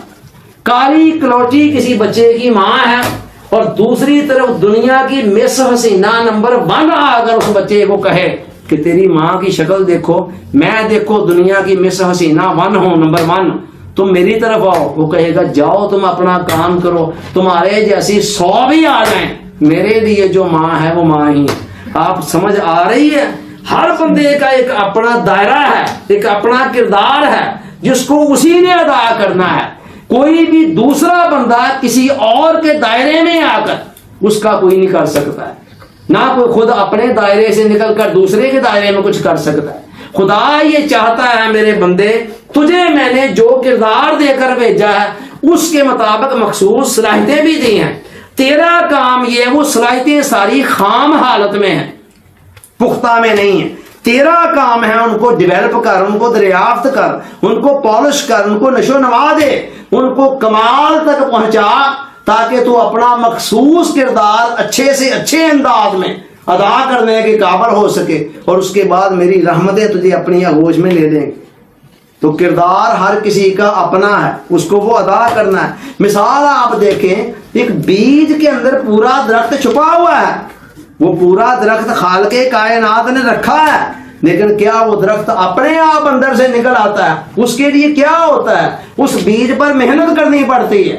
S1: کالی کلوٹی کسی بچے کی ماں ہے، اور دوسری طرف دنیا کی مس حسینہ نمبر 1 اگر اس بچے کو کہے کہ تیری ماں کی شکل دیکھو، میں دیکھو دنیا کی مس حسینہ 1 ہوں، نمبر 1، تم میری طرف آؤ، وہ کہے گا جاؤ تم اپنا کام کرو، تمہارے جیسی 100 بھی آ جائیں، میرے لیے جو ماں ہے وہ ماں ہی ہے۔ آپ سمجھ آ رہی ہے؟ ہر بندے کا ایک اپنا دائرہ ہے، ایک اپنا کردار ہے جس کو اسی نے ادا کرنا ہے۔ کوئی بھی دوسرا بندہ کسی اور کے دائرے میں آ کر اس کا کوئی نہیں کر سکتا ہے، نہ کوئی خود اپنے دائرے سے نکل کر دوسرے کے دائرے میں کچھ کر سکتا ہے۔ خدا یہ چاہتا ہے میرے بندے، تجھے میں نے جو کردار دے کر بھیجا ہے اس کے مطابق مخصوص صلاحیتیں بھی دی ہیں، تیرا کام یہ ہے، وہ صلاحیتیں ساری خام حالت میں ہیں، پختہ میں نہیں ہے. تیرا کام ہے ان کو ڈیولپ کر، ان کو دریافت کر، ان کو پالش کر، ان کو نشو نما دے، ان کو کمال تک پہنچا، تاکہ تو اپنا مخصوص کردار اچھے سے اچھے انداز میں ادا کرنے کے قابل ہو سکے، اور اس کے بعد میری رحمتیں تجھے اپنی آغوش میں لے لیں گے. تو کردار ہر کسی کا اپنا ہے، اس کو وہ ادا کرنا ہے. مثال آپ دیکھیں، ایک بیج کے اندر پورا درخت چھپا ہوا ہے، وہ پورا درخت خالق کائنات نے رکھا ہے، لیکن کیا وہ درخت اپنے آپ اندر سے نکل آتا ہے؟ اس کے لیے کیا ہوتا ہے؟ اس بیج پر محنت کرنی پڑتی ہے.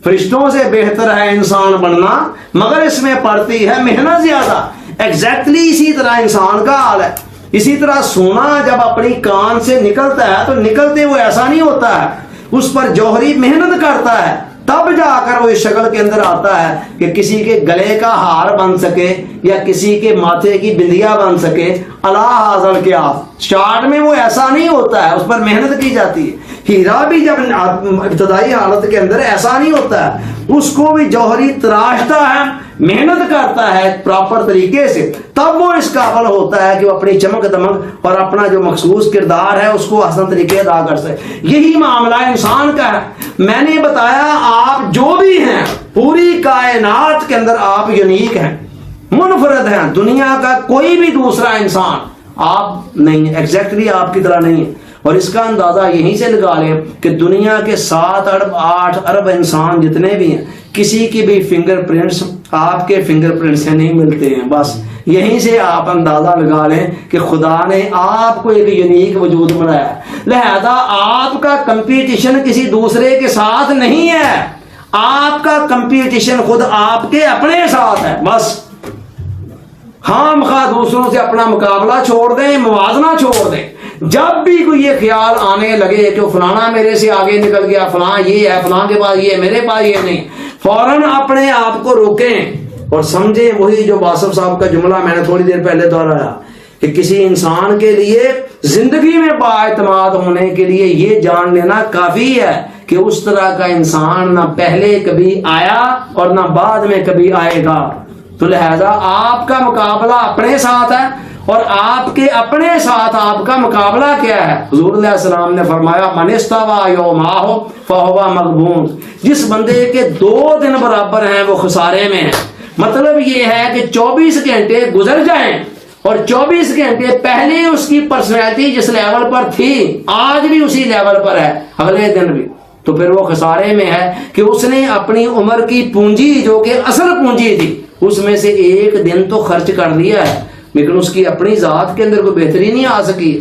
S1: فرشتوں سے بہتر ہے انسان بننا، مگر اس میں پڑتی ہے محنت زیادہ. ایگزیکٹلی اسی طرح انسان کا حال ہے. اسی طرح سونا جب اپنی کان سے نکلتا ہے تو نکلتے وہ ایسا نہیں ہوتا ہے، اس پر جوہری محنت کرتا ہے، تب جا کر وہ اس شکل کے اندر آتا ہے کہ کسی کے گلے کا ہار بن سکے یا کسی کے ماتھے کی بندیا بن سکے. اللہ حاضر کیا اسٹارٹ میں وہ ایسا نہیں ہوتا ہے، اس پر محنت کی جاتی ہے. ہیرا بھی جب ابتدائی حالت کے اندر ایسا نہیں ہوتا ہے، اس کو بھی جوہری تراشتا ہے، محنت کرتا ہے پراپر طریقے سے، تب وہ اس قابل ہوتا ہے کہ وہ اپنی چمک دمک اور اپنا جو مخصوص کردار ہے اس کو حسن طریقے ادا کر سکے. یہی معاملہ انسان کا ہے. میں نے بتایا آپ جو بھی ہیں پوری کائنات کے اندر آپ یونیک ہیں، منفرد ہیں. دنیا کا کوئی بھی دوسرا انسان آپ نہیں، ایگزیکٹلی آپ کی طرح نہیں ہے. اور اس کا اندازہ یہیں سے لگا لیں کہ دنیا کے 7 ارب 8 ارب انسان جتنے بھی ہیں، کسی کی بھی فنگر پرنٹس آپ کے فنگر پرنٹ سے نہیں ملتے ہیں. بس یہیں سے آپ اندازہ لگا لیں کہ خدا نے آپ کو ایک یونیک وجود بنایا. لہذا آپ کا کمپٹیشن کسی دوسرے کے ساتھ نہیں ہے، آپ کا کمپٹیشن خود آپ کے اپنے ساتھ ہے. بس خام خواہ دوسروں سے اپنا مقابلہ چھوڑ دیں، موازنہ چھوڑ دیں. جب بھی کوئی یہ خیال آنے لگے کہ فلانا میرے سے آگے نکل گیا، فلاں یہ ہے، فلاں کے پاس یہ ہے، میرے پاس یہ نہیں، فوراً اپنے آپ کو روکیں اور سمجھیں وہی جو واصف صاحب کا جملہ میں نے تھوڑی دیر پہلے دہرایا کہ کسی انسان کے لیے زندگی میں بااعتماد ہونے کے لیے یہ جان لینا کافی ہے کہ اس طرح کا انسان نہ پہلے کبھی آیا اور نہ بعد میں کبھی آئے گا. تو لہذا آپ کا مقابلہ اپنے ساتھ ہے، اور آپ کے اپنے ساتھ آپ کا مقابلہ کیا ہے؟ حضور علیہ السلام نے فرمایا من استوى یومہ فہو مغبون. جس بندے کے 2 دن برابر ہیں وہ خسارے میں ہے. مطلب یہ ہے کہ 24 گھنٹے گزر جائیں اور 24 گھنٹے پہلے اس کی پرسنالٹی جس لیول پر تھی آج بھی اسی لیول پر ہے، اگلے دن بھی، تو پھر وہ خسارے میں ہے کہ اس نے اپنی عمر کی پونجی جو کہ اصل پونجی تھی اس میں سے 1 دن تو خرچ کر لیا ہے، لیکن اس کی اپنی ذات کے اندر کوئی بہتری نہیں آ سکی.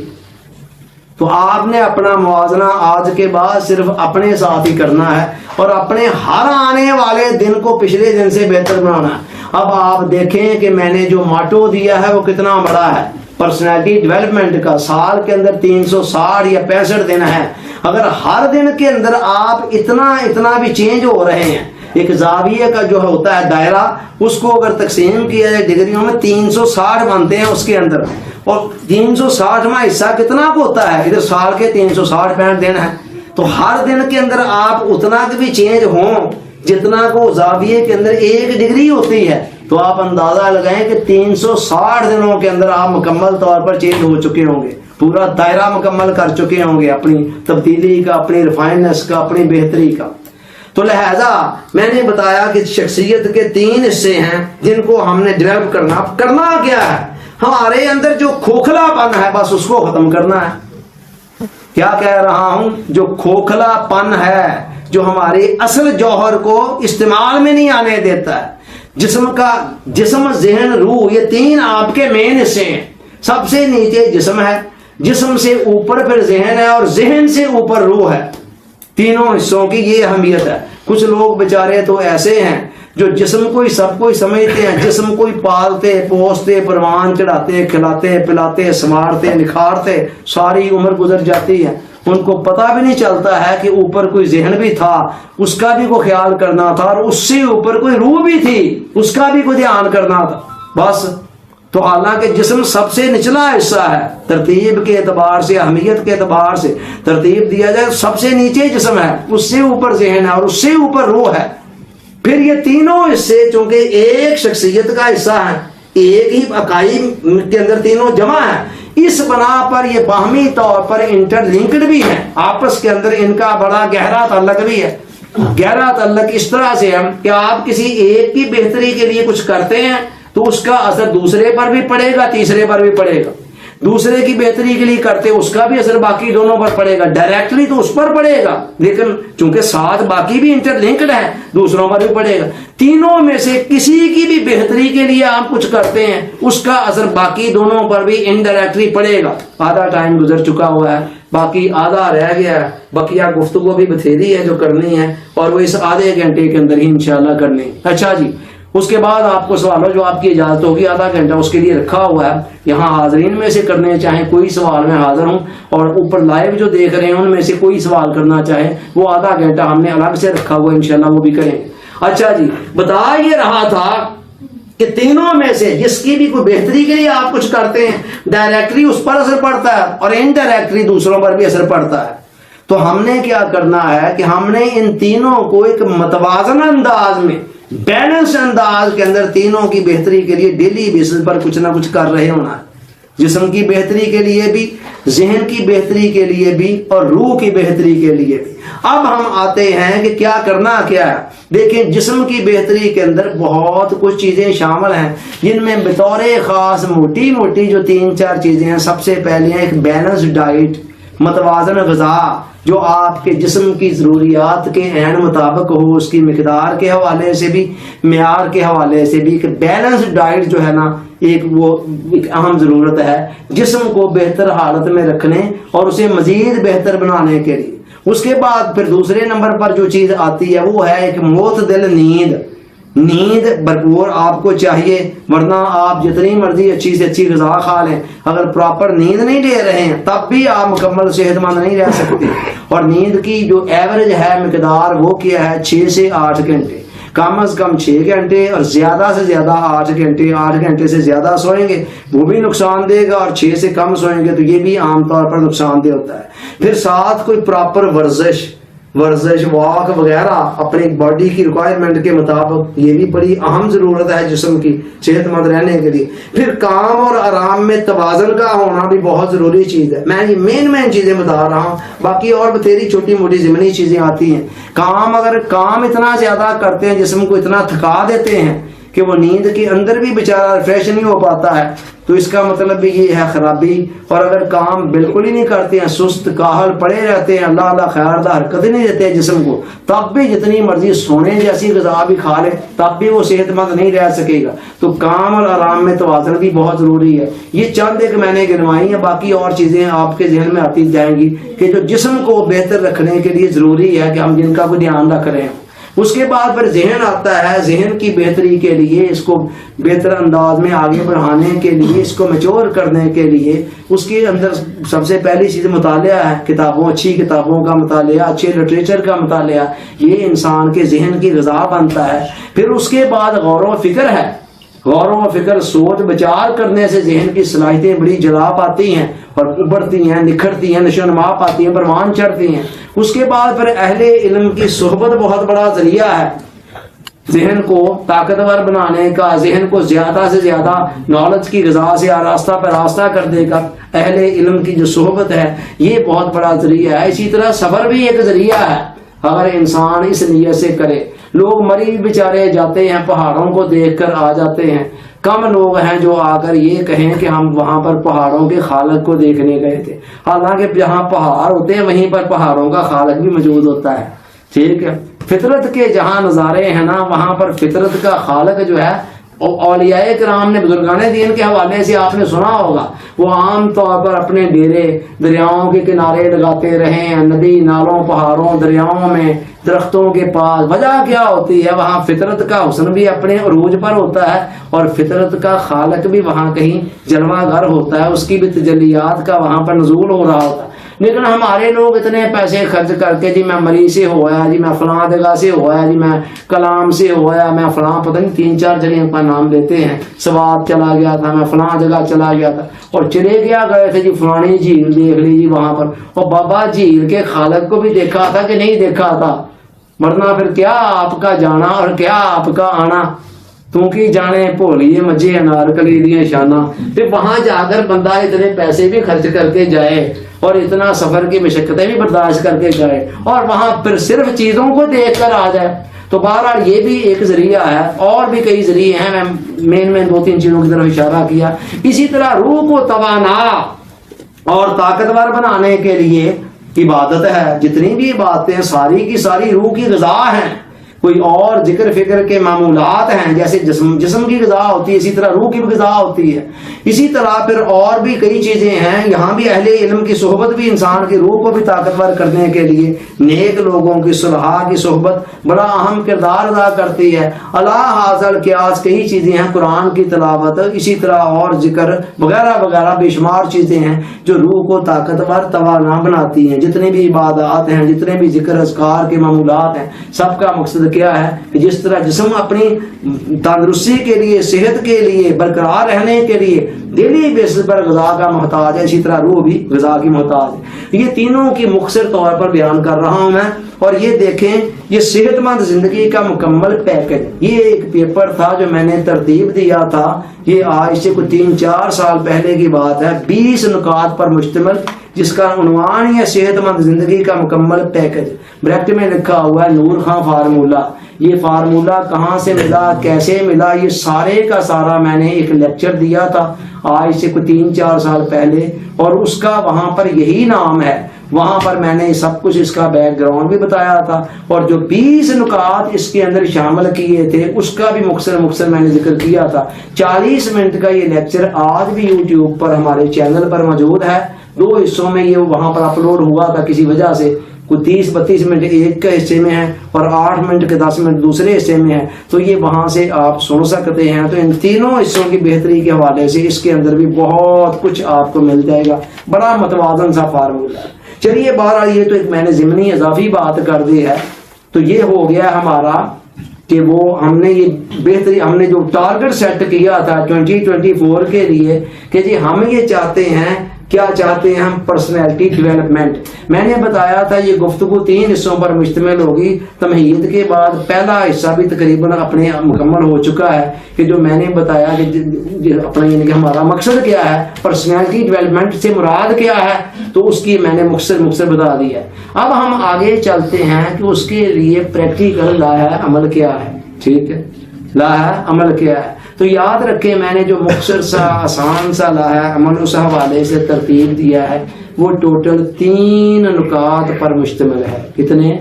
S1: تو آپ نے اپنا موازنہ آج کے بعد صرف اپنے ساتھ ہی کرنا ہے اور اپنے ہر آنے والے دن کو پچھلے دن سے بہتر بنانا ہے. اب آپ دیکھیں کہ میں نے جو ماٹو دیا ہے وہ کتنا بڑا ہے پرسنالٹی ڈیولپمنٹ کا. سال کے اندر 360 یا 65 دن ہے. اگر ہر دن کے اندر آپ اتنا بھی چینج ہو رہے ہیں، ایک زاویے کا جو ہوتا ہے دائرہ، اس کو اگر تقسیم کیا جائے ڈگریوں میں 360 بنتے ہیں اس کے اندر، اور 360واں حصہ کتنا کو ہوتا ہے؟ ادھر سال کے 365 دن ہیں. تو ہر دن کے اندر آپ اتنا بھی چینج ہوں جتنا کو زاویے کے اندر 1 ڈگری ہوتی ہے. تو آپ اندازہ لگائیں کہ 360 دنوں کے اندر آپ مکمل طور پر چینج ہو چکے ہوں گے، پورا دائرہ مکمل کر چکے ہوں گے اپنی تبدیلی کا، اپنی ریفائننس کا، اپنی بہتری کا. تو لہذا میں نے بتایا کہ شخصیت کے 3 حصے ہیں جن کو ہم نے ڈیولپ کرنا کیا ہے؟ ہمارے اندر جو کھوکھلا پن ہے بس اس کو ختم کرنا ہے. کیا کہہ رہا ہوں؟ جو کھوکھلا پن ہے، جو ہماری اصل جوہر کو استعمال میں نہیں آنے دیتا ہے. جسم ذہن روح، یہ 3 آپ کے مین حصے ہیں. سب سے نیچے جسم ہے، جسم سے اوپر پھر ذہن ہے، اور ذہن سے اوپر روح ہے. تینوں حصوں کی یہ اہمیت ہے. کچھ لوگ بیچارے تو ایسے ہیں جو جسم کو ہی سب کو ہی سمجھتے ہیں، جسم کو ہی پالتے پوستے پروان چڑھاتے کھلاتے پلاتے سنوارتے نکھارتے، ساری عمر گزر جاتی ہے، ان کو پتہ بھی نہیں چلتا ہے کہ اوپر کوئی ذہن بھی تھا، اس کا بھی کوئی خیال کرنا تھا، اور اس سے اوپر کوئی روح بھی تھی، اس کا بھی کوئی دھیان کرنا تھا. بس تو حالانکہ جسم سب سے نچلا حصہ ہے ترتیب کے اعتبار سے، اہمیت کے اعتبار سے ترتیب دیا جائے سب سے نیچے جسم ہے، اس سے اوپر ذہن ہے اور اس سے اوپر روح ہے. پھر یہ تینوں حصے چونکہ ایک شخصیت کا حصہ ہے، ایک ہی اکائی کے اندر تینوں جمع ہے، اس بنا پر یہ باہمی طور پر انٹر لنکڈ بھی ہے، آپس کے اندر ان کا بڑا گہرا تعلق بھی ہے۔ گہرا تعلق اس طرح سے ہے کہ آپ کسی ایک کی بہتری کے لیے کچھ کرتے ہیں تو اس کا اثر دوسرے پر بھی پڑے گا، تیسرے پر بھی پڑے گا، دوسرے کی بہتری کے لیے کرتے اس کا بھی اثر باقی دونوں پر پڑے گا، ڈائریکٹلی تو اس پر پڑے گا لیکن چونکہ ساتھ باقی بھی انٹر لنکڈ ہے دوسروں پر بھی پڑے گا۔ تینوں میں سے کسی کی بھی بہتری کے لیے آپ کچھ کرتے ہیں اس کا اثر باقی دونوں پر بھی انڈائریکٹلی پڑے گا۔ آدھا ٹائم گزر چکا ہوا ہے، باقی آدھا رہ گیا ہے، بقیہ گفتگو بھی بتھیری ہے جو کرنی ہے اور وہ اس آدھے گھنٹے کے اندر ہی انشاءاللہ کرنی ہے۔ اچھا جی، اس کے بعد آپ کو سوالوں جو آپ کی اجازت ہوگی، آدھا گھنٹہ اس کے لیے رکھا ہوا ہے، یہاں حاضرین میں سے کرنے چاہیں کوئی سوال میں حاضر ہوں، اور اوپر لائیو جو دیکھ رہے ہیں ان میں سے کوئی سوال کرنا چاہے وہ آدھا گھنٹہ ہم نے الگ سے رکھا ہوا ہے، انشاءاللہ وہ بھی کریں گے۔ اچھا جی، بتا یہ رہا تھا کہ تینوں میں سے جس کی بھی کوئی بہتری کے لیے آپ کچھ کرتے ہیں ڈائریکٹلی اس پر اثر پڑتا ہے اور انڈائریکٹلی دوسروں پر بھی اثر پڑتا ہے۔ تو ہم نے کیا کرنا ہے کہ ہم نے ان تینوں کو ایک متوازن انداز میں، بیلنس انداز کے اندر تینوں کی بہتری کے لیے ڈیلی بیسس پر کچھ نہ کچھ کر رہے ہونا ہے، جسم کی بہتری کے لیے بھی، ذہن کی بہتری کے لیے بھی اور روح کی بہتری کے لیے بھی۔ اب ہم آتے ہیں کہ کیا کرنا کیا ہے۔ دیکھیں، جسم کی بہتری کے اندر بہت کچھ چیزیں شامل ہیں جن میں بطور خاص موٹی موٹی جو 3-4 چیزیں ہیں۔ سب سے پہلے ایک بیلنس ڈائٹ، متوازن غذا جو آپ کے جسم کی ضروریات کے عین مطابق ہو، اس کی مقدار کے حوالے سے بھی، معیار کے حوالے سے بھی۔ کہ بیلنس ڈائٹ جو ہے نا ایک اہم ضرورت ہے جسم کو بہتر حالت میں رکھنے اور اسے مزید بہتر بنانے کے لیے۔ اس کے بعد پھر دوسرے نمبر پر جو چیز آتی ہے وہ ہے ایک معتدل نیند۔ نیند بھرپور آپ کو چاہیے، ورنہ آپ جتنی مرضی اچھی سے اچھی غذا کھا لیں، اگر پراپر نیند نہیں لے رہے ہیں تب بھی آپ مکمل صحت مند نہیں رہ سکتے۔ اور نیند کی جو ایوریج ہے مقدار وہ کیا ہے، 6 سے 8 گھنٹے، کم از کم 6 گھنٹے اور زیادہ سے زیادہ 8 گھنٹے۔ 8 گھنٹے سے زیادہ سوئیں گے وہ بھی نقصان دے گا، اور 6 سے کم سوئیں گے تو یہ بھی عام طور پر نقصان دہ ہوتا ہے۔ پھر ساتھ کوئی پراپر ورزش واک وغیرہ اپنی باڈی کی ریکوائرمنٹ کے مطابق، یہ بھی بڑی اہم ضرورت ہے جسم کی صحت مند رہنے کے لیے۔ پھر کام اور آرام میں توازن کا ہونا بھی بہت ضروری چیز ہے۔ میں یہ مین چیزیں بتا رہا ہوں، باقی اور بتھیری چھوٹی موٹی ضمنی چیزیں آتی ہیں۔ اگر کام اتنا زیادہ کرتے ہیں، جسم کو اتنا تھکا دیتے ہیں کہ وہ نیند کے اندر بھی بیچارہ ریفریش نہیں ہو پاتا ہے، تو اس کا مطلب بھی یہ ہے خرابی۔ اور اگر کام بالکل ہی نہیں کرتے ہیں، سست کاہل پڑے رہتے ہیں، اللہ خیر دا حرکت ہی نہیں دیتے جسم کو، تب بھی جتنی مرضی سونے جیسی غذا بھی کھا لے تب بھی وہ صحت مند نہیں رہ سکے گا۔ تو کام اور آرام میں توازن بھی بہت ضروری ہے۔ یہ چند ایک میں نے گنوائی ہیں، باقی اور چیزیں آپ کے ذہن میں آتی جائیں گی کہ جو جسم کو بہتر رکھنے کے لیے ضروری ہے کہ ہم جن کا کوئی دھیان رکھ رہے ہیں۔ اس کے بعد پھر ذہن آتا ہے، ذہن کی بہتری کے لیے، اس کو بہتر انداز میں آگے بڑھانے کے لیے، اس کو میچور کرنے کے لیے اس کے اندر سب سے پہلی چیز مطالعہ ہے۔ کتابوں، اچھی کتابوں کا مطالعہ، اچھے لٹریچر کا مطالعہ، یہ انسان کے ذہن کی غذا بنتا ہے۔ پھر اس کے بعد غور و فکر ہے۔ غور و فکر، سوچ بچار کرنے سے ذہن کی صلاحیتیں بڑی جلا پاتی ہیں اور ابھرتی ہیں، نکھرتی ہیں، نشو و نما پاتی ہیں، پروان چڑھتی ہیں۔ اس کے بعد پھر اہل علم کی صحبت بہت بڑا ذریعہ ہے ذہن کو طاقتور بنانے کا، ذہن کو زیادہ سے زیادہ نالج کی غذا سے آراستہ پر راستہ کرنے کا۔ اہل علم کی جو صحبت ہے یہ بہت بڑا ذریعہ ہے۔ اسی طرح صبر بھی ایک ذریعہ ہے اگر انسان اس نیت سے کرے۔ لوگ مریض بیچارے جاتے ہیں، پہاڑوں کو دیکھ کر آ جاتے ہیں۔ کم لوگ ہیں جو آ کر یہ کہیں کہ ہم وہاں پر پہاڑوں کے خالق کو دیکھنے گئے تھے، حالانکہ جہاں پہاڑ ہوتے ہیں وہیں پر پہاڑوں کا خالق بھی موجود ہوتا ہے۔ ٹھیک ہے، فطرت کے جہاں نظارے ہیں نا، وہاں پر فطرت کا خالق جو ہے، اولیاء کرام نے، بزرگان دین کے حوالے سے آپ نے سنا ہوگا، وہ عام طور پر اپنے ڈیرے دریاؤں کے کنارے لگاتے رہے ہیں، ندی نالوں پہاڑوں دریاؤں میں، درختوں کے پاس۔ وجہ کیا ہوتی ہے؟ وہاں فطرت کا حسن بھی اپنے عروج پر ہوتا ہے اور فطرت کا خالق بھی وہاں کہیں جلوہ گر ہوتا ہے، اس کی بھی تجلیات کا وہاں پر نزول ہو رہا ہوتا ہے۔ لیکن ہمارے لوگ اتنے پیسے خرچ کر کے، جی میں مری سے ہوا، جی میں فلاں جگہ سے ہوا، جی میں کلام سے ہوا، میں فلاں پتہ نہیں 3-4 جگہ کا نام لیتے ہیں، سوات چلا گیا تھا، میں فلاں جگہ چلا گیا تھا، اور چلے گئے تھے جی فلانی جھیل دیکھ لی جی وہاں پر۔ اور بابا جھیل کے خالق کو بھی دیکھا تھا کہ نہیں دیکھا تھا؟ ورنہ پھر کیا آپ کا جانا اور کیا آپ کا آنا، تو کی جانے بھولیے مجھے انارکلی دیا شانہ۔ پھر وہاں جا کر بندہ اتنے پیسے بھی خرچ کر کے جائے اور اتنا سفر کی مشقتیں بھی برداشت کر کے جائے اور وہاں پھر صرف چیزوں کو دیکھ کر آ جائے، تو بہرحال یہ بھی ایک ذریعہ ہے۔ اور بھی کئی ذریعے ہیں، میں مین 2-3 چیزوں کی طرف اشارہ کیا۔ اسی طرح روح کو توانا اور طاقتور بنانے کے لیے عبادت ہے۔ جتنی بھی عبادتیں ساری کی ساری روح کی غذا ہیں۔ کوئی اور ذکر فکر کے معمولات ہیں، جیسے جسم کی غذا ہوتی ہے، اسی طرح روح کی غذا ہوتی ہے۔ اسی طرح پھر اور بھی کئی چیزیں ہیں، یہاں بھی اہل علم کی صحبت بھی انسان کی روح کو بھی طاقتور کرنے کے لیے، نیک لوگوں کی صلحاء کی صحبت بڑا اہم کردار ادا کرتی ہے۔ اللہ حاصل قیاس کئی چیزیں ہیں، قرآن کی تلاوت، اسی طرح اور ذکر وغیرہ وغیرہ بے شمار چیزیں ہیں جو روح کو طاقتور توانا بناتی ہیں۔ جتنے بھی عبادات ہیں، جتنے بھی ذکر اذکار کے معمولات ہیں، سب کا مقصد کیا ہے کہ جس طرح جسم اپنی تندرستی کے لیے، صحت کے لیے، برقرار رہنے کے لیے ڈیلی بیسس پر غذا کا محتاج ہے، اسی طرح روح بھی غذا کی محتاج ہے۔ یہ تینوں کی مختصر طور پر بیان کر رہا ہوں میں۔ اور یہ دیکھیں، یہ صحت مند زندگی کا مکمل پیکج، یہ ایک پیپر تھا جو میں نے ترتیب دیا تھا، یہ آج سے کوئی 3-4 سال پہلے کی بات ہے، 20 نکات پر مشتمل، جس کا عنوان ہے صحت مند زندگی کا مکمل پیکج۔ بریکٹ میں لکھا ہوا ہے نور خان فارمولہ۔ یہ فارمولہ کہاں سے ملا، کیسے ملا، یہ سارے کا سارا میں نے ایک لیکچر دیا تھا آج سے کوئی 3-4 سال پہلے، اور اس کا وہاں پر یہی نام ہے۔ وہاں پر میں نے سب کچھ اس کا بیک گراؤنڈ بھی بتایا تھا، اور جو 20 نکات اس کے اندر شامل کیے تھے اس کا بھی مختصر میں نے ذکر کیا تھا۔ 40 منٹ کا یہ لیکچر آج بھی یوٹیوب پر ہمارے چینل پر موجود ہے۔ 2 حصوں میں یہ وہاں پر اپلوڈ ہوا تھا، کسی وجہ سے کوئی 30-32 منٹ ایک کے حصے میں ہے اور 8 منٹ کے 10 منٹ دوسرے حصے میں ہے، تو یہ وہاں سے آپ سن سکتے ہیں۔ تو ان تینوں حصوں کی بہتری کے حوالے سے اس کے اندر بھی بہت کچھ آپ کو مل جائے گا، بڑا متوازن سا فارمولہ ہے۔ چلیے بہرحال یہ تو ایک میں نے ضمنی اضافی بات کر دی ہے۔ تو یہ ہو گیا ہمارا کہ وہ ہم نے یہ بہتری، ہم نے جو ٹارگٹ سیٹ کیا تھا 2024 کے لیے کہ جی ہم یہ چاہتے ہیں، کیا چاہتے ہیں ہم، پرسنالٹی ڈیولپمنٹ۔ میں نے بتایا تھا یہ گفتگو 3 حصوں پر مشتمل ہوگی۔ تمہید کے بعد پہلا حصہ بھی تقریباً اپنے مکمل ہو چکا ہے، کہ جو میں نے بتایا کہ اپنا یعنی کہ ہمارا مقصد کیا ہے، پرسنالٹی ڈیولپمنٹ سے مراد کیا ہے، تو اس کی میں نے مختصر بتا دی ہے۔ اب ہم آگے چلتے ہیں کہ اس کے لیے پریکٹیکل لاحہ عمل کیا ہے۔ ٹھیک ہے، لاحہ عمل کیا ہے؟ تو یاد رکھیں میں نے جو مختصر سا آسان سا لاحہ عمل اس حوالے سے ترتیب دیا ہے، وہ ٹوٹل 3 نکات پر مشتمل ہے۔ کتنے؟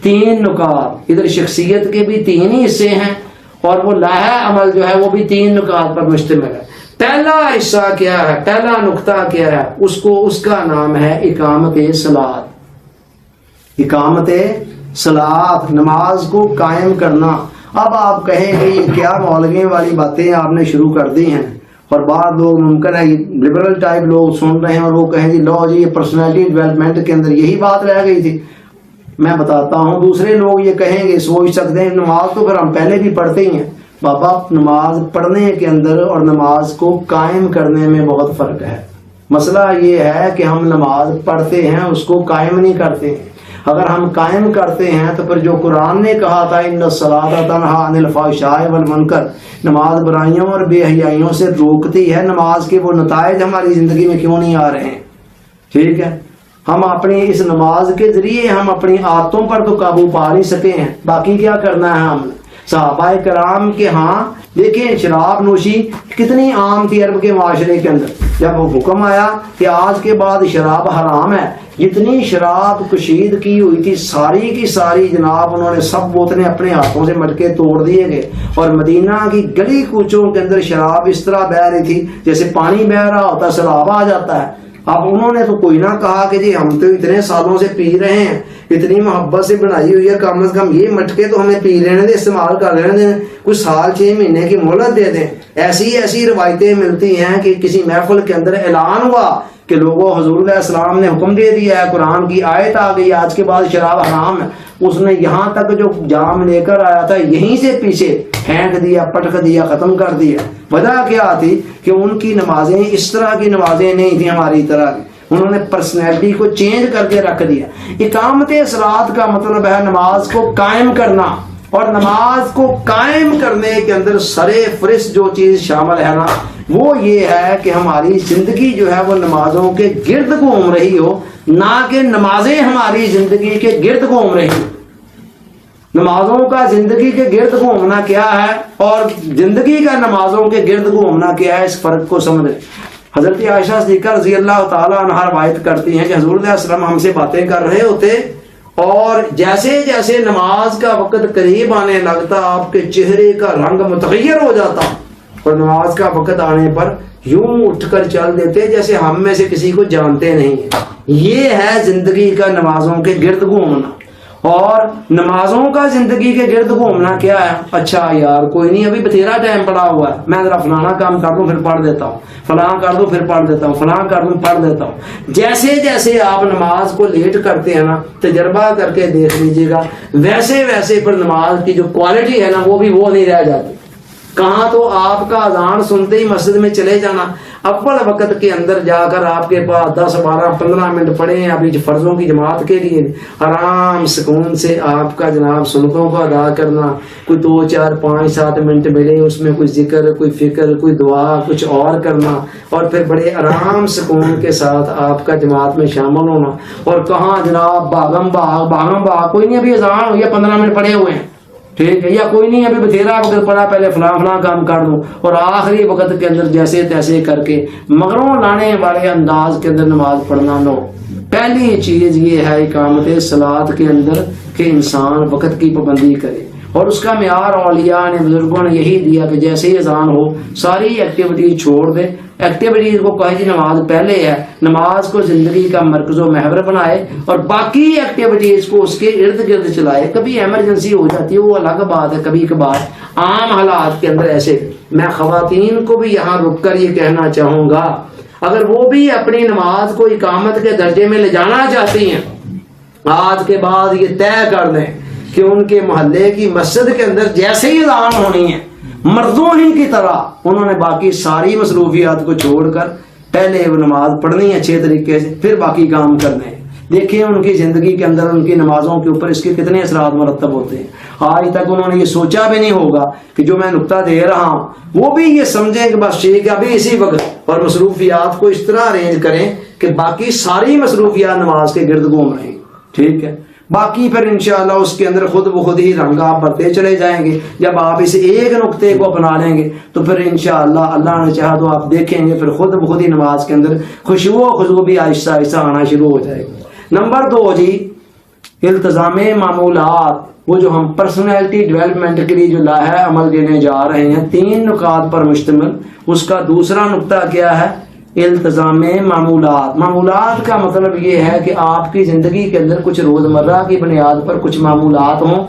S1: 3 نکات۔ ادھر شخصیت کے بھی 3 ہی حصے ہیں، اور وہ لاحہ عمل جو ہے وہ بھی 3 نکات پر مشتمل ہے۔ پہلا حصہ کیا ہے، پہلا نقطہ کیا ہے، اس کا نام ہے اقامت صلاۃ۔ اقامت صلاۃ، نماز کو قائم کرنا۔ اب آپ کہیں گے یہ کیا مولویوں والی باتیں آپ نے شروع کر دی ہیں، اور بعض لوگ ممکن ہے لبرل ٹائپ لوگ سن رہے ہیں اور وہ کہیں گے لو جی یہ پرسنالٹی ڈیولپمنٹ کے اندر یہی بات رہ گئی تھی۔ میں بتاتا ہوں، دوسرے لوگ یہ کہیں گے، سوچ سکتے ہیں نماز تو پھر ہم پہلے بھی پڑھتے ہی ہیں۔ بابا نماز پڑھنے کے اندر اور نماز کو قائم کرنے میں بہت فرق ہے۔ مسئلہ یہ ہے کہ ہم نماز پڑھتے ہیں، اس کو قائم نہیں کرتے ہیں۔ اگر ہم قائم کرتے ہیں تو پھر جو قرآن نے کہا تھا ان الصلاۃ تنہی عن الفحشاء والمنکر، نماز برائیوں اور بے حیائیوں سے روکتی ہے، نماز کے وہ نتائج ہماری زندگی میں کیوں نہیں آ رہے ہیں؟ ٹھیک ہے، ہم اپنی اس نماز کے ذریعے ہم اپنی عادتوں پر تو قابو پا نہیں سکے ہیں، باقی کیا کرنا ہے ہم نے؟ صحابہ کرام کے ہاں دیکھیں شراب نوشی کتنی عام تھی عرب کے معاشرے کے اندر۔ جب وہ حکم آیا کہ آج کے بعد شراب حرام ہے، جتنی شراب کشید کی ہوئی تھی ساری کی ساری جناب انہوں نے سب بوتلیں اپنے ہاتھوں سے مٹکے توڑ دیے گئے، اور مدینہ کی گلی کوچوں کے اندر شراب اس طرح بہ رہی تھی جیسے پانی بہ رہا ہوتا، سیلاب آ جاتا ہے۔ اب انہوں نے تو کوئی نہ کہا کہ جی ہم تو اتنے سالوں سے پی رہے ہیں، اتنی محبت سے بنائی ہوئی ہے، کم از کم یہ مٹکے تو ہمیں پی لینے دیں، استعمال کر لینے دیں، کچھ سال 6 مہینے کی مہلت دے دیں۔ ایسی روایتیں ملتی ہیں کہ کسی محفل کے اندر اعلان ہوا کہ لوگوں حضور علیہ السلام نے حکم دے دیا ہے، قرآن کی آیت آ گئی آج کے بعد شراب حرام ہے، اس نے یہاں تک جو جام لے کر آیا تھا یہیں سے پیچھے پھینک دیا، پٹک دیا، ختم کر دیا۔ وجہ کیا تھی کہ ان کی نمازیں اس طرح کی نمازیں نہیں تھیں ہماری طرح کی، انہوں نے پرسنالٹی کو چینج کر کے رکھ دیا. اقامت صلاۃ کا مطلب ہے نماز کو قائم کرنا, اور نماز کو قائم کرنے کے اندر سرے فہرست جو چیز شامل ہے نا وہ یہ ہے کہ ہماری زندگی جو ہے وہ نمازوں کے گرد گھوم رہی ہو, نہ کہ نمازیں ہماری زندگی کے گرد گھوم رہی ہوں. نمازوں کا زندگی کے گرد گھومنا کیا ہے اور زندگی کا نمازوں کے گرد گھومنا کیا ہے, اس فرق کو سمجھیں. حضرت عائشہ صدیقہ رضی اللہ تعالیٰ عنہا روایت کرتی ہیں کہ حضور علیہ السلام ہم سے باتیں کر رہے ہوتے, اور جیسے جیسے نماز کا وقت قریب آنے لگتا آپ کے چہرے کا رنگ متغیر ہو جاتا, اور نماز کا وقت آنے پر یوں اٹھ کر چل دیتے جیسے ہم میں سے کسی کو جانتے نہیں. یہ ہے زندگی کا نمازوں کے گرد گھومنا. اور نمازوں کا زندگی کے گرد گھومنا کیا ہے, اچھا یار کوئی نہیں ابھی بتھیرا ٹائم پڑا ہوا ہے, میں ذرا فلانا کام کر دوں پھر پڑھ دیتا ہوں, فلاں کر دوں پھر پڑھ دیتا ہوں, فلاں کر دوں پڑھ دیتا ہوں. جیسے جیسے آپ نماز کو لیٹ کرتے ہیں نا, تجربہ کر کے دیکھ لیجیے گا, ویسے ویسے پھر نماز کی جو کوالٹی ہے نا وہ بھی وہ نہیں رہ جاتی. کہاں تو آپ کا اذان سنتے ہی مسجد میں چلے جانا, اول وقت کے اندر جا کر آپ کے پاس 10 12 15 منٹ پڑے ہیں ابھی فرضوں کی جماعت کے لیے, آرام سکون سے آپ کا جناب سنتوں کو ادا کرنا, کوئی 2 4 5 7 منٹ ملے اس میں کوئی ذکر, کوئی فکر, کوئی دعا, کچھ اور کرنا, اور پھر بڑے آرام سکون کے ساتھ آپ کا جماعت میں شامل ہونا. اور کہاں جناب بھاگم بھاگ کوئی نہیں ابھی اذان ہو یا 15 منٹ پڑے ہوئے ہیں, ٹھیک ہے, یا کوئی نہیں ابھی بتھیرا وقت پڑا پہلے فلاں کام کر دوں, اور آخری وقت کے اندر جیسے تیسے کر کے مگروں لانے والے انداز کے اندر نماز پڑھنا. نو, پہلی چیز یہ ہے اقامت صلاۃ کے اندر کہ انسان وقت کی پابندی کرے, اور اس کا معیار اولیاء نے بزرگوں نے یہی دیا کہ جیسے ہی اذان ہو ساری ایکٹیویٹیز چھوڑ دے. ایکٹیویٹیز کو کہے جی نماز پہلے ہے, نماز کو زندگی کا مرکز و محور بنائے اور باقی ایکٹیویٹیز کو اس کے ارد گرد چلائے. کبھی ایمرجنسی ہو جاتی ہے وہ الگ بات ہے, کبھی کبھار عام حالات کے اندر ایسے. میں خواتین کو بھی یہاں رک کر یہ کہنا چاہوں گا, اگر وہ بھی اپنی نماز کو اقامت کے درجے میں لے جانا چاہتی ہیں, آج کے بعد یہ طے کر دیں کہ ان کے محلے کی مسجد کے اندر جیسے ہی اذان ہونی ہے مردوں ہی کی طرح انہوں نے باقی ساری مصروفیات کو چھوڑ کر پہلے وہ نماز پڑھنی ہے اچھے طریقے سے, پھر باقی کام کرنے ہیں. دیکھیں ان کی زندگی کے اندر ان کی نمازوں کے اوپر اس کے کتنے اثرات مرتب ہوتے ہیں. آج تک انہوں نے یہ سوچا بھی نہیں ہوگا کہ جو میں نقطہ دے رہا ہوں وہ بھی یہ سمجھیں کہ بس ٹھیک ہے ابھی اسی وقت, اور مصروفیات کو اس طرح ارینج کریں کہ باقی ساری مصروفیات نماز کے گرد گھوم رہے ہیں. ٹھیک ہے, باقی پھر انشاءاللہ اس کے اندر خود بخود ہی رنگ آپ بھرتے چلے جائیں گے. جب آپ اس ایک نقطے کو اپنا لیں گے تو پھر انشاءاللہ اللہ نے چاہا تو آپ دیکھیں گے پھر خود بخود ہی نماز کے اندر خشوع و خضوع بھی آہستہ آہستہ آنا شروع ہو جائے گا. نمبر 2 جی التزام معمولات, وہ جو ہم پرسنالٹی ڈیولپمنٹ کے لیے جو لاہے عمل دینے جا رہے ہیں 3 نکات پر مشتمل. اس کا دوسرا نقطہ کیا ہے, التزام معمولات. معمولات کا مطلب یہ ہے کہ آپ کی زندگی کے اندر کچھ روزمرہ کی بنیاد پر کچھ معمولات ہوں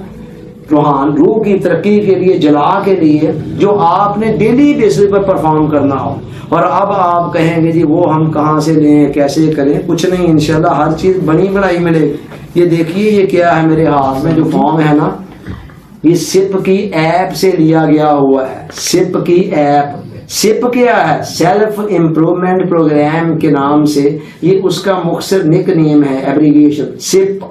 S1: روح کی ترقی کے لیے, جلا کے لیے, جو آپ نے ڈیلی بیسس پر پرفارم کرنا ہو. اور اب آپ کہیں گے جی وہ ہم کہاں سے لیں, کیسے کریں, کچھ نہیں, انشاءاللہ ہر چیز بنی بنائی ملے گی. یہ دیکھیے یہ کیا ہے میرے ہاتھ میں جو فارم ہے نا, یہ سپ کی ایپ سے لیا گیا ہوا ہے. سپ کی ایپ, سپ کیا ہے, سیلف امپروومنٹ پروگرام کے نام سے یہ اس کا مختصر نک نیم ہے, ایبریویشن سپ.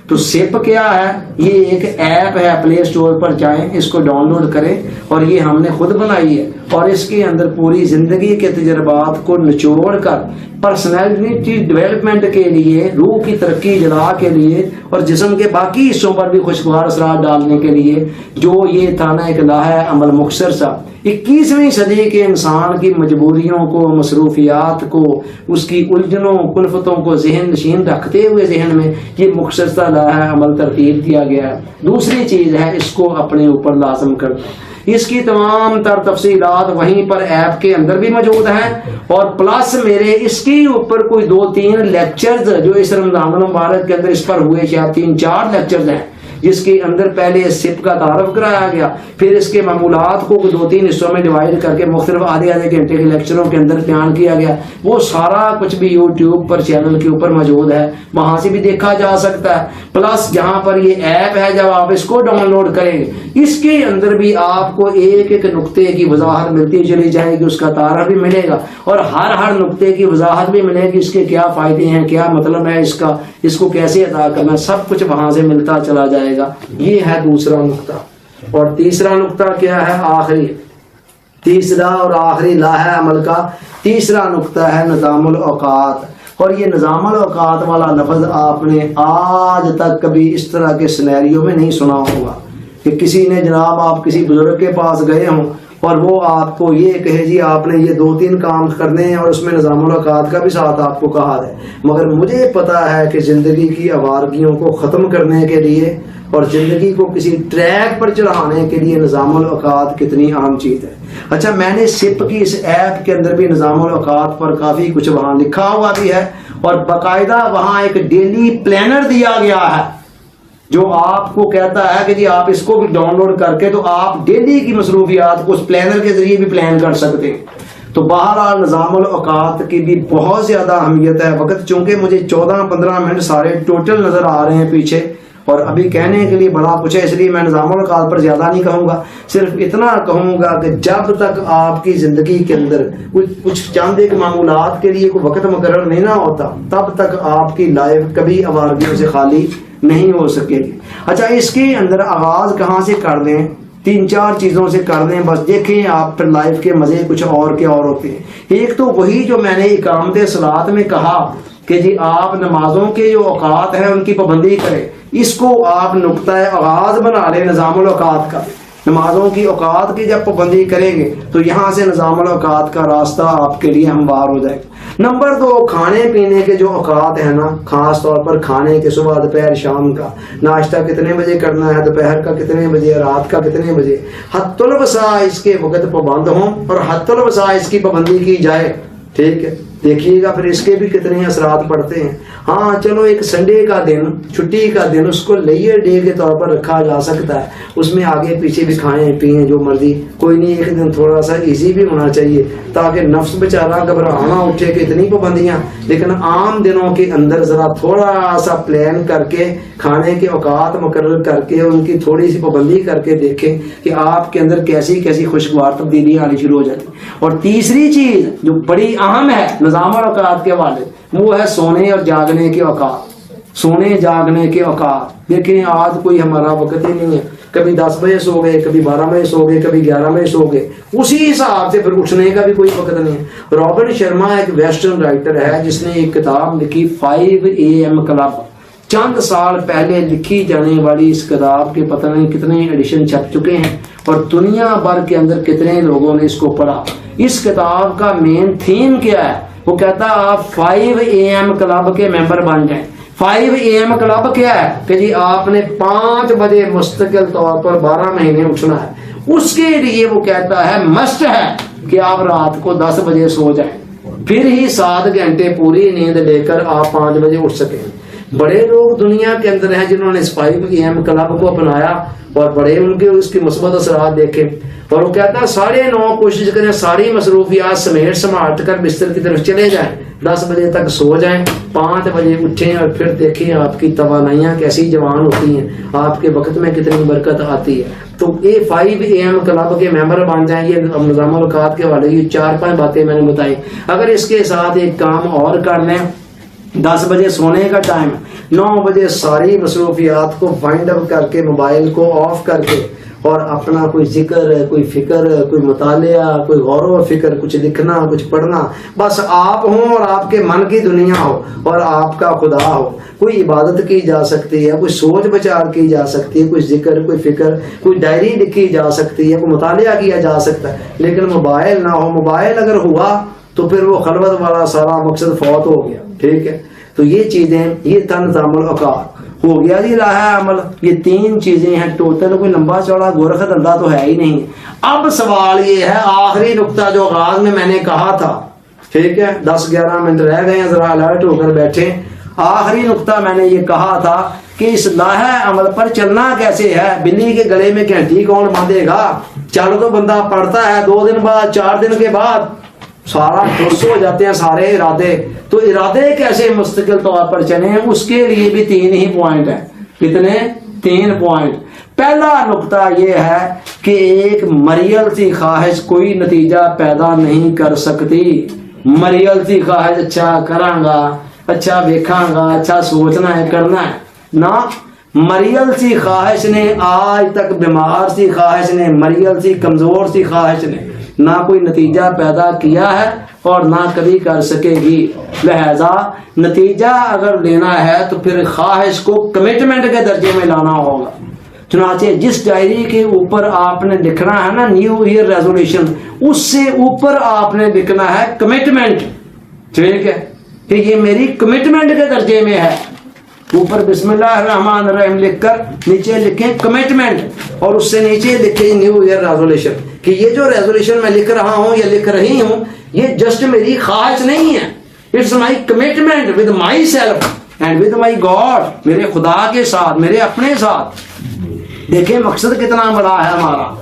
S1: تو سپ کیا ہے, یہ ایک ایپ ہے, پلے اسٹور پر جائیں اس کو ڈاؤن لوڈ کریں, اور یہ ہم نے خود بنائی ہے, اور اس کے اندر پوری زندگی کے تجربات کو نچوڑ کر پرسنالٹی ڈیولپمنٹ کے لیے, روح کی ترقی جلا کے لیے, اور جسم کے باقی حصوں پر بھی خوشگوار اثرات ڈالنے کے لیے جو یہ تھا نا ایک لاہے عمل مختصر سا 21ویں صدی کے انسان کی مجبوریوں کو, مصروفیات کو, اس کی الجھنوں کلفتوں کو ذہن نشین رکھتے ہوئے ذہن میں یہ مختصر سا لاہے عمل ترتیب دیا گیا ہے. دوسری چیز ہے اس کو اپنے اوپر لازم کرنا. اس کی تمام تر تفصیلات وہیں پر ایپ کے اندر بھی موجود ہیں, اور پلس میرے اس کے اوپر کوئی 2-3 لیکچرز جو اس رمضان المبارک کے اندر اس پر ہوئے, شاید 3-4 لیکچرز ہیں جس کے اندر پہلے سپ کا تعارف کرایا گیا، پھر اس کے معمولات کو 2-3 حصوں میں ڈیوائڈ کر کے مختلف آدھے گھنٹے کے لیکچروں کے اندر بیان کیا گیا. وہ سارا کچھ بھی یوٹیوب پر چینل کے اوپر موجود ہے، وہاں سے بھی دیکھا جا سکتا ہے. پلس جہاں پر یہ ایپ ہے، جب آپ اس کو ڈاؤن لوڈ کریں گے، اس کے اندر بھی آپ کو ایک ایک نقطے کی وضاحت ملتی چلی جائے گی، اس کا تعارف بھی ملے گا اور ہر نقطے کی وضاحت بھی ملے گی، اس کے کیا فائدے ہیں، کیا مطلب ہے اس کا، اس کو کیسے ادا کرنا، سب کچھ وہاں سے ملتا چلا جائے گا. یہ ہے دوسرا نقطہ. اور تیسرا نقطہ کیا ہے؟ آخری، تیسرا اور آخری لاہ عمل کا تیسرا نقطہ ہے نظام الاوقات. اور یہ نظام الاوقات والا لفظ آپ نے آج تک کبھی اس طرح کے سینیریو میں نہیں سنا ہوگا کہ کسی نے جناب آپ کسی بزرگ کے پاس گئے ہوں اور وہ آپ کو یہ کہے جی آپ نے یہ 2-3 کام کرنے ہیں اور اس میں نظام الاوقات کا بھی ساتھ آپ کو کہا ہے. مگر مجھے پتا ہے کہ زندگی کی آوارگیوں کو ختم کرنے کے لیے اور زندگی کو کسی ٹریک پر چڑھانے کے لیے نظام الاوقات کتنی اہم چیز ہے. اچھا، میں نے سپ کی اس ایپ کے اندر بھی نظام الاوقات پر کافی کچھ وہاں لکھا ہوا بھی ہے اور باقاعدہ وہاں ایک ڈیلی پلانر دیا گیا ہے جو آپ کو کہتا ہے کہ جی آپ اس کو بھی ڈاؤن لوڈ کر کے تو آپ ڈیلی کی مصروفیات کو اس پلانر کے ذریعے بھی پلان کر سکتے ہیں. تو بہرحال نظام الاوقات کی بھی بہت زیادہ اہمیت ہے. وقت چونکہ مجھے 14-15 منٹ سارے ٹوٹل نظر آ رہے ہیں پیچھے اور ابھی کہنے کے لیے بڑا کچھ ہے، اس لیے میں نظام الاوقات پر زیادہ نہیں کہوں گا. صرف اتنا کہوں گا کہ جب تک آپ کی زندگی کے اندر کچھ چاند ایک معمولات کے لیے کوئی وقت مقرر نہیں نہ ہوتا، تب تک آپ کی لائف کبھی آوارگیوں سے خالی نہیں ہو سکے گی. اچھا، اس کے اندر آغاز کہاں سے کر دیں؟ 3-4 چیزوں سے کر دیں بس. دیکھیں آپ پھر لائف کے مزے کچھ اور کے اور ہوتے ہیں. ایک تو وہی جو میں نے اقامت صلاۃ میں کہا کہ جی آپ نمازوں کے جو اوقات ہیں ان کی پابندی کریں، اس کو آپ نقطہ آغاز بنا لیں نظام الاوقات کا. نمازوں کی اوقات کی جب پابندی کریں گے تو یہاں سے نظام الاوقات کا راستہ آپ کے لیے ہموار ہو جائے گا. نمبر 2، کھانے پینے کے جو اوقات ہیں نا، خاص طور پر کھانے کے صبح دوپہر شام کا، ناشتہ کتنے بجے کرنا ہے، دوپہر کا کتنے بجے، رات کا کتنے بجے، حتی الوسع اس کے وقت پابند ہوں اور حتی الوسع اس کی پابندی کی جائے. ٹھیک ہے، دیکھیے گا پھر اس کے بھی کتنے اثرات پڑتے ہیں. ہاں چلو، ایک سنڈے کا دن، چھٹی کا دن، اس کو لیئر ڈے کے طور پر رکھا جا سکتا ہے. اس میں آگے پیچھے بھی کھائیں پیئیں جو مرضی، کوئی نہیں. ایک دن تھوڑا سا ایزی بھی ہونا چاہیے تاکہ نفس بیچارہ گھبرانا اٹھے کہ اتنی پابندیاں. لیکن عام دنوں کے اندر ذرا تھوڑا سا پلان کر کے، کھانے کے اوقات مقرر کر کے، ان کی تھوڑی سی پابندی کر کے دیکھیں کہ آپ کے اندر کیسی کیسی خوشگوار تبدیلیاں آنی شروع ہو جاتی. اور تیسری چیز جو بڑی اہم ہے نظام الاوقات کے حوالے، وہ ہے سونے اور جاگنے کے اوقات. سونے جاگنے کے اوقات دیکھیں، آج کوئی ہمارا وقت ہی نہیں ہے. کبھی 10 بجے سو گئے، کبھی 12 بجے سو گئے، کبھی 11 بجے سو گئے. اسی حساب سے پھر اٹھنے کا بھی کوئی وقت نہیں ہے. رابرٹ شرما ایک ویسٹرن رائٹر ہے جس نے ایک کتاب لکھی 5 AM کلب. چند سال پہلے لکھی جانے والی اس کتاب کے پتہ نہیں کتنے ایڈیشن چھپ چکے ہیں اور دنیا بھر کے اندر کتنے لوگوں نے اس کو پڑھا. اس کتاب کا مین تھیم کیا ہے؟ وہ کہتا ہے آپ 5 AM کلب کے ممبر بن جائیں. 5 AM کلب کیا ہے کہ جی آپ نے 5 بجے مستقل طور پر 12 مہینے اٹھنا ہے. اس کے لیے وہ کہتا ہے مسٹ ہے کہ آپ رات کو 10 بجے سو جائیں، پھر ہی 7 گھنٹے پوری نیند لے کر آپ 5 بجے اٹھ سکیں. بڑے لوگ دنیا کے اندر ہیں جنہوں نے اس 5 AM کلب کو اپنایا اور بڑے ان کے اس کے مثبت اثرات دیکھے. اور وہ کہتا ہے 9:30 کوشش کریں ساری مصروفیات سمیٹ سماٹ کر بستر کی طرف چلے جائیں، 10 بجے تک سو جائیں، 5 بجے اٹھیں اور پھر دیکھیں آپ کی توانائیاں کیسی جوان ہوتی ہیں، آپ کے وقت میں کتنی برکت آتی ہے. تو یہ 5 AM کلب کے ممبر بن جائیں. یہ نظام الاوقات کے والے یہ 4-5 باتیں میں نے بتائی. اگر اس کے ساتھ ایک کام اور کر لیں، 10 بجے سونے کا ٹائم، 9 بجے ساری مصروفیات کو وائنڈ اپ کر کے، موبائل کو آف کر کے، اور اپنا کوئی ذکر، کوئی فکر، کوئی مطالعہ، کوئی غور و فکر، کچھ لکھنا، کچھ پڑھنا، بس آپ ہوں اور آپ کے من کی دنیا ہو اور آپ کا خدا ہو. کوئی عبادت کی جا سکتی ہے، کوئی سوچ بچار کی جا سکتی ہے، کوئی ذکر، کوئی فکر، کوئی ڈائری لکھی جا سکتی ہے، کوئی مطالعہ کیا جا سکتا ہے، لیکن موبائل نہ ہو. موبائل اگر ہوا تو پھر وہ خلوت والا سارا مقصد فوت ہو گیا. ٹھیک ہے، تو یہ چیزیں، یہ تھا نظام الاوقات. ہو گیا جی لاہ عمل. یہ 3 چیزیں ہیں ٹوٹل. کوئی لمبا چوڑا گورکھ دھندا تو ہے ہی نہیں. اب سوال یہ ہے آخری نقطہ جو آغاز میں نے کہا تھا. ٹھیک ہے، 10-11 منٹ رہ گئے ہیں، ذرا الرٹ ہو کر بیٹھے. آخری نقطہ میں نے یہ کہا تھا کہ اصلاح عمل پر چلنا کیسے ہے. بلی کے گلے میں گھنٹی کون باندھے گا؟ چل تو بندہ پڑتا ہے 2 دن بعد 4 دن کے بعد سارا ٹھس ہو جاتے ہیں سارے ارادے. تو ارادے کیسے مستقل طور پر چلیں؟ اس کے لیے بھی 3 ہی پوائنٹ ہیں. کتنے؟ 3 پوائنٹ. پہلا نقطہ یہ ہے کہ ایک مریل سی خواہش کوئی نتیجہ پیدا نہیں کر سکتی. مریل سی خواہش اچھا کراں گا، اچھا دیکھاں گا، اچھا سوچنا ہے کرنا ہے نہ. مریل سی خواہش نے آج تک بیمار سی خواہش نے، مریل سی کمزور سی خواہش نے نہ کوئی نتیجہ پیدا کیا ہے اور نہ کبھی کر سکے گی. لہذا نتیجہ اگر لینا ہے تو پھر خواہش کو کمٹمنٹ کے درجے میں لانا ہوگا. چنانچہ جس ڈائری کے اوپر آپ نے لکھنا ہے نا نیو ایئر ریزولوشن، اس سے اوپر آپ نے لکھنا ہے کمٹمنٹ. ٹھیک ہے کہ یہ میری کمٹمنٹ کے درجے میں ہے. اوپر بسم اللہ الرحمن الرحیم لکھ کر نیچے لکھیں کمٹمنٹ، اور اس سے نیچے لکھیں نیو ایئر ریزولوشن. کہ یہ جو ریزولوشن میں لکھ رہا ہوں یا لکھ رہی ہوں یہ جسٹ میری خواہش نہیں ہے. It's my commitment with myself and with my God, میرے خدا کے ساتھ، میرے اپنے ساتھ. دیکھیں مقصد کتنا بڑا ہے ہمارا.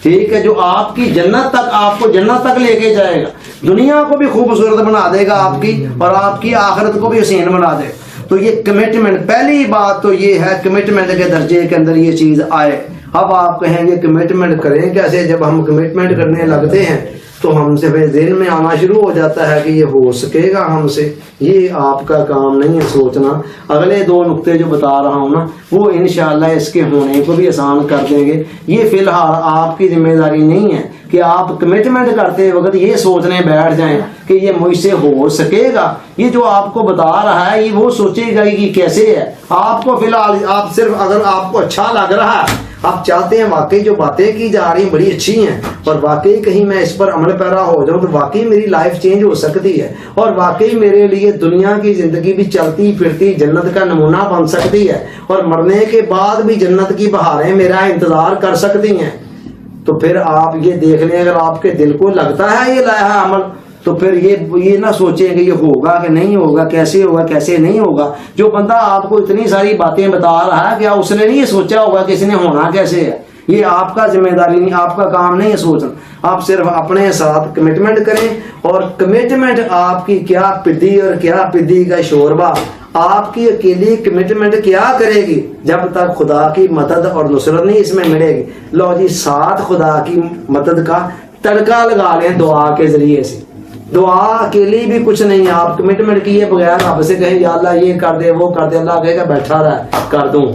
S1: ٹھیک ہے، جو آپ کی جنت تک، آپ کو جنت تک لے کے جائے گا، دنیا کو بھی خوبصورت بنا دے گا آپ کی، اور آپ کی آخرت کو بھی حسین بنا دے. تو یہ کمٹمنٹ، پہلی بات تو یہ ہے کمٹمنٹ کے درجے کے اندر یہ چیز آئے. اب آپ کہیں گے کمٹمنٹ کریں کیسے؟ جب ہم کمٹمنٹ کرنے لگتے ہیں تو ہم سے پھر ذہن میں آنا شروع ہو جاتا ہے کہ یہ ہو سکے گا ہم سے. یہ آپ کا کام نہیں ہے سوچنا. اگلے 2 نقطے جو بتا رہا ہوں نا وہ انشاءاللہ اس کے ہونے کو بھی آسان کر دیں گے. یہ فی الحال آپ کی ذمہ داری نہیں ہے کہ آپ کمٹمنٹ کرتے وقت یہ سوچنے بیٹھ جائیں کہ یہ مجھ سے ہو سکے گا. یہ جو آپ کو بتا رہا ہے یہ وہ سوچے گا کہ کیسے ہے. آپ کو فی الحال آپ صرف اگر آپ کو اچھا لگ رہا ہے، آپ چاہتے ہیں واقعی جو باتیں کی جا رہی ہیں بڑی اچھی ہیں اور واقعی کہیں میں اس پر عمل پیرا ہو جاؤں تو واقعی میری لائف چینج ہو سکتی ہے، اور واقعی میرے لیے دنیا کی زندگی بھی چلتی پھرتی جنت کا نمونہ بن سکتی ہے، اور مرنے کے بعد بھی جنت کی بہاریں میرا انتظار کر سکتی ہیں. تو پھر آپ یہ دیکھ لیں اگر آپ کے دل کو لگتا ہے یہ لائحہ عمل تو پھر یہ نہ سوچیں کہ یہ ہوگا کہ نہیں ہوگا، کیسے ہوگا کیسے نہیں ہوگا. جو بندہ آپ کو اتنی ساری باتیں بتا رہا ہے کیا اس نے نہیں یہ سوچا ہوگا کہ اس نے ہونا کیسے ہے؟ یہ آپ کا ذمہ داری نہیں، آپ کا کام نہیں ہے سوچنا. آپ صرف اپنے ساتھ کمٹمنٹ کریں، اور کمٹمنٹ آپ کی کیا پدی اور کیا پدی کا شوربہ آپ کی اکیلی کمٹمنٹ کیا کرے گی جب تک خدا کی مدد اور نصرت نہیں اس میں ملے گی. لو جی، ساتھ خدا کی مدد کا تڑکا لگا لیں دعا کے ذریعے سے. دعا کے لیے بھی کچھ نہیں. آپ کمٹمنٹ کیے بغیر رب سے کہیں یا اللہ یہ کر دے وہ کر دے، اللہ کہے گا بیٹھا رہا کر دوں.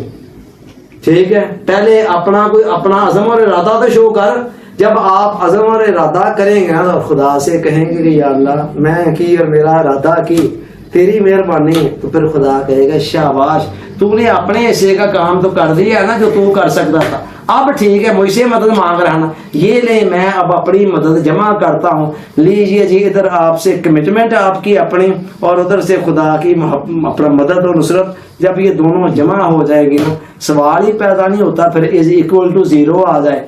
S1: ٹھیک ہے، پہلے اپنا عزم اور ارادہ تو شو کر. جب آپ عزم اور ارادہ کریں گے تو خدا سے کہیں گے کہ یا اللہ میں کی اور میرا ارادہ کی تیری مہربانی ہے، تو پھر خدا کہے گا شاباش تو نے اپنے حصے کا کام تو کر دیا ہے نا جو تو کر سکتا تھا. اب ٹھیک ہے مجھ سے مدد مانگ رہا نا، یہ لے میں اب اپنی مدد جمع کرتا ہوں. لیجیے جی، ادھر آپ سے کمٹمنٹ آپ کی اپنی اور ادھر سے خدا کی اپنا مدد اور نصرت. جب یہ دونوں جمع ہو جائے گی نا سوال ہی پیدا نہیں ہوتا پھر از اکول ٹو 0 آ جائے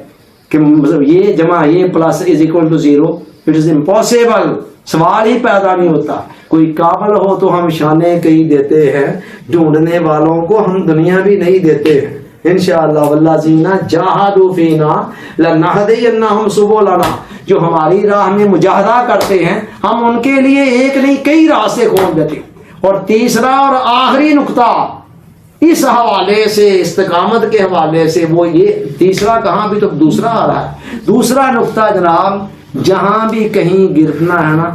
S1: کہ مطلب یہ جمع یہ plus is equal to 0. It is impossible. سوال ہی پیدا نہیں ہوتا. کوئی قابل ہو تو ہم شانے کہیں دیتے ہیں، ڈھونڈنے والوں کو ہم دنیا بھی نہیں دیتے ہیں. انشاءاللہ والذین جاہدوا فینا لنہدینہم سبلنا. جو ہماری راہ میں مجاہدہ کرتے ہیں ہم ان کے لیے ایک نہیں کئی راستے کھول دیتے ہیں. اور تیسرا اور آخری نقطہ اس حوالے سے، استقامت کے حوالے سے، وہ یہ تیسرا کہاں بھی تو دوسرا آ رہا ہے. دوسرا نقطہ جناب، جہاں بھی کہیں گرنا ہے نا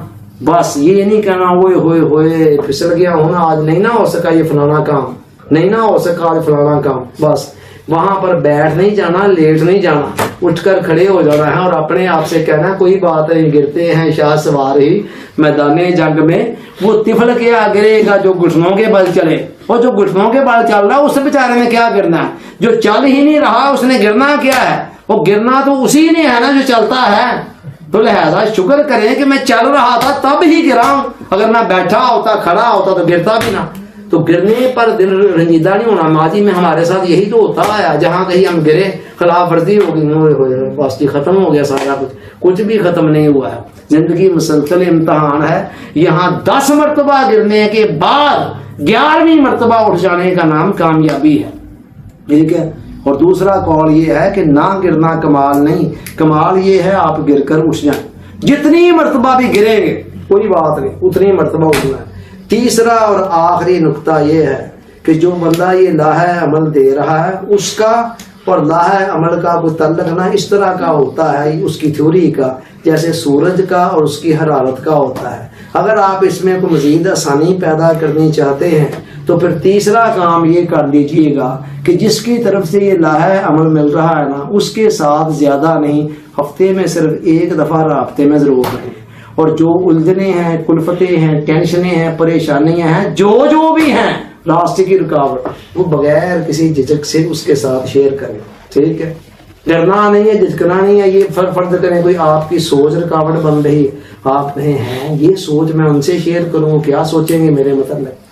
S1: بس یہ نہیں کہنا ہوئے ہوئے ہوئے پھسل گیا ہونا آج نہیں نہ ہو سکا یہ فلانا کام، نہیں نہ ہو سکا آج فلانا کام. بس وہاں پر بیٹھ نہیں جانا، لیٹ نہیں جانا، اٹھ کر کھڑے ہو جانا ہے اور اپنے آپ سے کہنا کوئی بات نہیں، گرتے ہیں شاہ سوار ہی میدان جنگ میں. وہ طفل کیا گرے گا جو گھٹنوں کے بل چلے، اور جو گھٹنوں کے بل چل رہا ہے اس بیچارے نے کیا گرنا ہے؟ جو چل ہی نہیں رہا اس نے گرنا کیا ہے؟ وہ گرنا تو اسی نے ہے نا جو چلتا ہے. تو لہذا شکر کریں کہ میں چل رہا تھا تب ہی گرا ہوں، اگر میں بیٹھا ہوتا کھڑا ہوتا تو گرتا بھی نہ. تو تو گرنے پر دل رنجیدہ نہیں ہونا. ماضی میں ہمارے ساتھ یہی تو ہوتا ہے, جہاں کہیں ہم گرے خلاف ورزی ہو گئی, بس ختم ہو گیا سارا کچھ بھی ختم نہیں ہوا ہے. زندگی مسلسل امتحان ہے. یہاں 10 مرتبہ گرنے کے بعد 11ویں مرتبہ اٹھ جانے کا نام کامیابی ہے. ٹھیک ہے. اور دوسرا قول یہ ہے کہ نہ گرنا کمال نہیں, کمال یہ ہے آپ گر کر اٹھ جائیں. جتنی مرتبہ بھی گریں گے کوئی بات نہیں, اتنی مرتبہ اٹھنا ہے. تیسرا اور آخری نقطہ یہ ہے کہ جو بندہ یہ لاہ عمل دے رہا ہے اس کا اور لاہ عمل کا کوئی تعلق نہ اس طرح کا ہوتا ہے اس کی تھیوری کا جیسے سورج کا اور اس کی حرارت کا ہوتا ہے. اگر آپ اس میں کوئی مزید آسانی پیدا کرنی چاہتے ہیں تو پھر تیسرا کام یہ کر لیجئے گا کہ جس کی طرف سے یہ لاہ عمل مل رہا ہے نا اس کے ساتھ زیادہ نہیں, ہفتے میں صرف ایک دفعہ رابطے میں ضرور رہیں. اور جو الجھنیں ہیں, کلفتیں ہیں, ٹینشنیں ہیں, پریشانیاں ہیں, جو بھی ہیں راستے کی رکاوٹ, وہ بغیر کسی جھجک سے اس کے ساتھ شیئر کریں. ٹھیک ہے. ڈرنا نہیں ہے, جھجکنا نہیں ہے. یہ فرض کریں کوئی آپ کی سوچ رکاوٹ بن رہی, آپ کہیں ہیں یہ سوچ میں ان سے شیئر کروں کیا سوچیں گے میرے متعلق,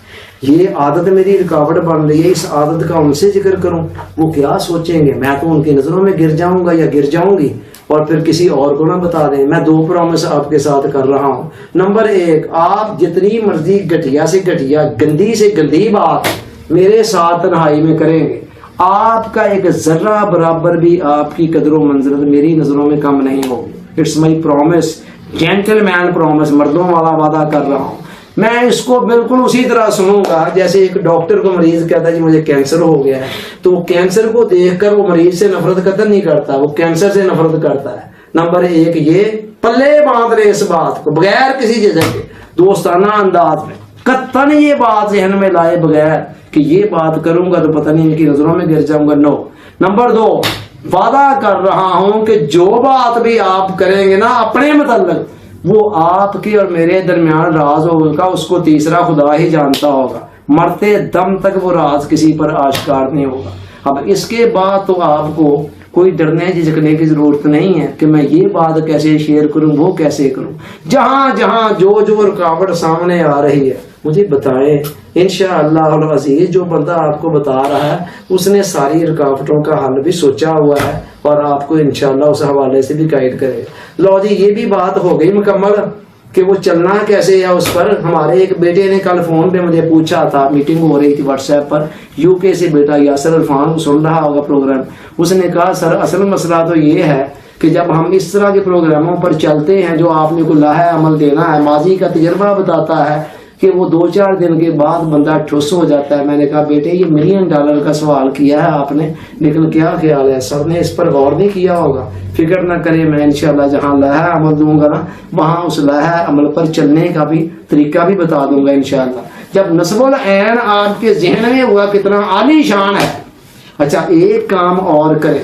S1: یہ عادت میری رکاوٹ بن رہی ہے, اس عادت کا ان سے ذکر کروں وہ کیا سوچیں گے, میں تو ان کی نظروں میں گر جاؤں گا یا گر جاؤں گی. اور پھر کسی اور کو نہ بتا دیں. میں 2 پرومس آپ کے ساتھ کر رہا ہوں. نمبر 1, آپ جتنی مرضی گھٹیا سے گھٹیا, گندی سے گندی بات میرے ساتھ تنہائی میں کریں گے, آپ کا ایک ذرہ برابر بھی آپ کی قدر و منزلت میری نظروں میں کم نہیں ہوگی. It's my promise, gentleman promise, مردوں والا وعدہ کر رہا ہوں. میں اس کو بالکل اسی طرح سنوں گا جیسے ایک ڈاکٹر کو مریض کہتا ہے جی مجھے کینسر ہو گیا ہے, تو وہ کینسر کو دیکھ کر وہ مریض سے نفرت قتل نہیں کرتا, وہ کینسر سے نفرت کرتا ہے. نمبر 1 یہ پلے باندھ رہے اس بات کو بغیر کسی جگہ کے دوستانہ انداز میں, قطعاً یہ بات ذہن میں لائے بغیر کہ یہ بات کروں گا تو پتہ نہیں ان کی نظروں میں گر جاؤں گا. نو. نمبر 2, وعدہ کر رہا ہوں کہ جو بات بھی آپ کریں گے نا اپنے متعلق وہ آپ کے اور میرے درمیان راز ہوگا, اس کو تیسرا خدا ہی جانتا ہوگا. مرتے دم تک وہ راز کسی پر آشکار نہیں ہوگا. اب اس کے بعد تو آپ کو کوئی ڈرنے جھجکنے کی ضرورت نہیں ہے کہ میں یہ بات کیسے شیئر کروں, وہ کیسے کروں. جہاں جہاں جو رکاوٹ سامنے آ رہی ہے مجھے بتائیں, انشاءاللہ العزیز جو بندہ آپ کو بتا رہا ہے اس نے ساری رکاوٹوں کا حل بھی سوچا ہوا ہے اور آپ کو انشاءاللہ اس حوالے سے بھی گائیڈ کرے. لو جی یہ بھی بات ہو گئی مکمل کہ وہ چلنا کیسے ہے اس پر. ہمارے ایک بیٹے نے کل فون پہ مجھے پوچھا تھا, میٹنگ ہو رہی تھی واٹس ایپ پر, UK سے بیٹا یاسر عرفان سن رہا ہوگا پروگرام. اس نے کہا سر اصل مسئلہ تو یہ ہے کہ جب ہم اس طرح کے پروگراموں پر چلتے ہیں جو آپ نے کو لاہ عمل دینا ہے, ماضی کا تجربہ بتاتا ہے کہ وہ 2-4 دن کے بعد بندہ ٹھوس ہو جاتا ہے. میں نے کہا بیٹے یہ $1 ملین کا سوال کیا ہے آپ نے, لیکن کیا خیال ہے سر نے اس پر غور نہیں کیا ہوگا. فکر نہ کرے, میں انشاءاللہ جہاں لاہ عمل دوں گا نا وہاں اس لاہ عمل پر چلنے کا بھی طریقہ بھی بتا دوں گا انشاءاللہ. جب نصب العین آپ کے ذہن میں ہوا کتنا عالی شان ہے. اچھا ایک کام اور کریں,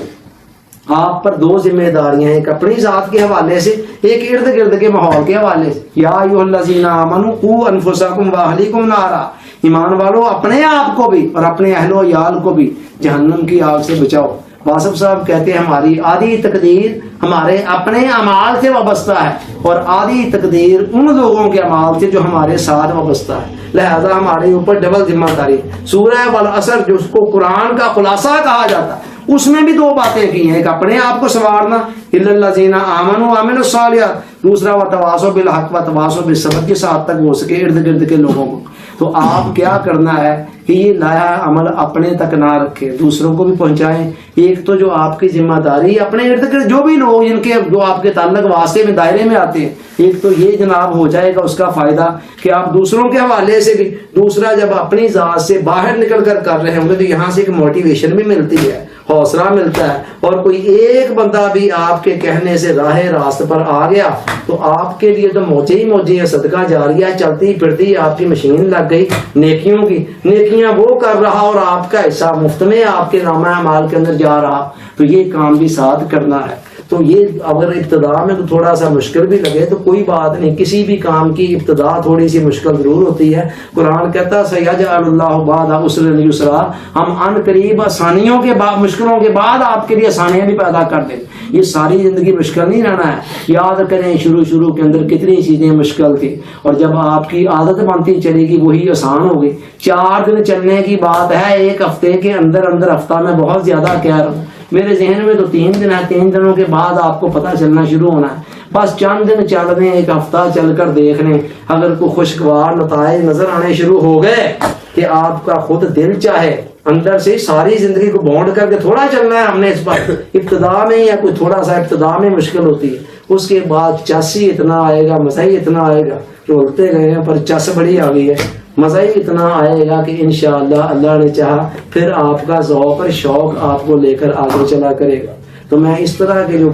S1: آپ پر 2 ذمہ داریاں, ایک اپنی ذات کے حوالے سے, ایک ارد گرد کے ماحول کے حوالے سے. یا ایھا الذین آمنوا قوا انفسکم واہلیکم نارا, ایمان والو اپنے آپ کو بھی اور اپنے اہل و عیال کو بھی جہنم کی آگ سے بچاؤ. واصف صاحب کہتے ہیں ہماری آدھی تقدیر ہمارے اپنے اعمال سے وابستہ ہے اور آدھی تقدیر ان لوگوں کے اعمال سے جو ہمارے ساتھ وابستہ ہے, لہذا ہمارے اوپر ڈبل ذمہ داری. سورہ والعصر جو اس کو قرآن کا خلاصہ کہا جاتا ہے اس میں بھی 2 باتیں کی ہیں, ایک اپنے آپ کو سنوارنا الا الذین آمنوا وعملوا الصالحات, دوسرا وتواصوا بالحق وتواصوا بالصبر, کے ساتھ تک ہو سکے ارد گرد کے لوگوں کو. تو آپ کیا کرنا ہے کہ یہ لایا عمل اپنے تک نہ رکھیں, دوسروں کو بھی پہنچائیں. ایک تو جو آپ کی ذمہ داری اپنے ارد گرد جو بھی لوگ جن کے جو آپ کے تعلق واسطے میں دائرے میں آتے ہیں, ایک تو یہ جناب ہو جائے گا اس کا فائدہ کہ آپ دوسروں کے حوالے سے بھی. دوسرا جب اپنی ذات سے باہر نکل کر رہے ہوں گے تو یہاں سے ایک موٹیویشن بھی ملتی ہے, حوصلہ ملتا ہے. اور کوئی ایک بندہ بھی آپ کے کہنے سے راہ راست پر آ گیا تو آپ کے لیے تو موجے ہی موجے ہے, صدقہ جاریہ چلتی پھرتی آپ کی مشین لگ گئی نیکیوں کی. نیکیاں وہ کر رہا اور آپ کا حصہ مفت میں آپ کے نامہ اعمال کے اندر جا رہا, تو یہ کام بھی ساتھ کرنا ہے. تو یہ اگر ابتدا میں تھوڑا سا مشکل بھی لگے تو کوئی بات نہیں، کسی بھی کام کی ابتدا تھوڑی سی مشکل ضرور ہوتی ہے۔ قرآن کہتا ہے سیجعل اللہ بعد عسر یسرا، ہم ان قریب آسانیوں کے بعد، مشکلوں کے بعد آپ کے لیے آسانیاں بھی پیدا کر دیں۔ یہ ساری زندگی مشکل نہیں رہنا ہے۔ یاد کریں شروع کے اندر کتنی چیزیں مشکل تھی، اور جب آپ کی عادت بنتی چلے گی وہی آسان ہوگی۔ 4 دن چلنے کی بات ہے، ایک ہفتے کے اندر ہفتہ میں بہت زیادہ کہہ رہا ہوں، میرے ذہن میں تو 3 دن ہے، 3 دنوں کے بعد آپ کو پتہ چلنا شروع ہونا ہے۔ بس چند دن چل دیں، ایک ہفتہ چل کر دیکھ لیں، اگر کوئی خوشگوار نتائج نظر آنے شروع ہو گئے کہ آپ کا خود دل چاہے اندر سے ساری زندگی کو بونڈ کر کے تھوڑا چلنا ہے ہم نے اس پر، ابتدا میں یا کوئی تھوڑا سا ابتدا میں مشکل ہوتی ہے، اس کے بعد چس ہی اتنا آئے گا، مزہ ہی اتنا آئے گا، رولتے گئے ہیں پر چس بڑی آ گئی ہے، مزہ ہی اتنا آئے گا کہ انشاءاللہ اللہ نے چاہا پھر آپ کا ذوق اور شوق آپ کو لے کر آگے چلا کرے گا۔ تو میں اس طرح کے جو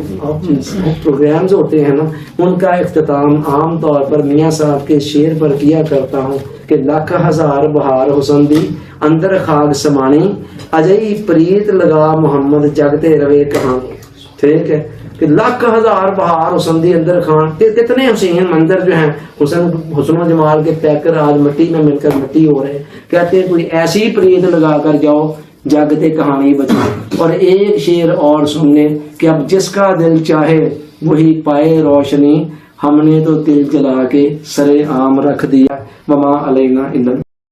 S1: پروگرامز ہوتے ہیں نا، ان کا اختتام عام طور پر میاں صاحب کے شعر پر کیا کرتا ہوں کہ لکھ ہزار بہار حسن دی اندر خاک سمانی، اجئی پریت لگا محمد جگتے روے کہانی۔ ٹھیک ہے کہ لاکھ ہزار بہار حسن دی اندر خان، کتنے حسین منظر جو ہیں حسن و جمال کے پیکر آج مٹی میں مل کر مٹی ہو رہے ہیں۔ کہتے ہیں کوئی ایسی پریت لگا کر جاؤ جاگتے کہانی بچے۔ اور ایک شعر اور سننے کہ اب جس کا دل چاہے وہی پائے روشنی، ہم نے تو دل جلا کے سرے عام رکھ دیا، وما علینا الا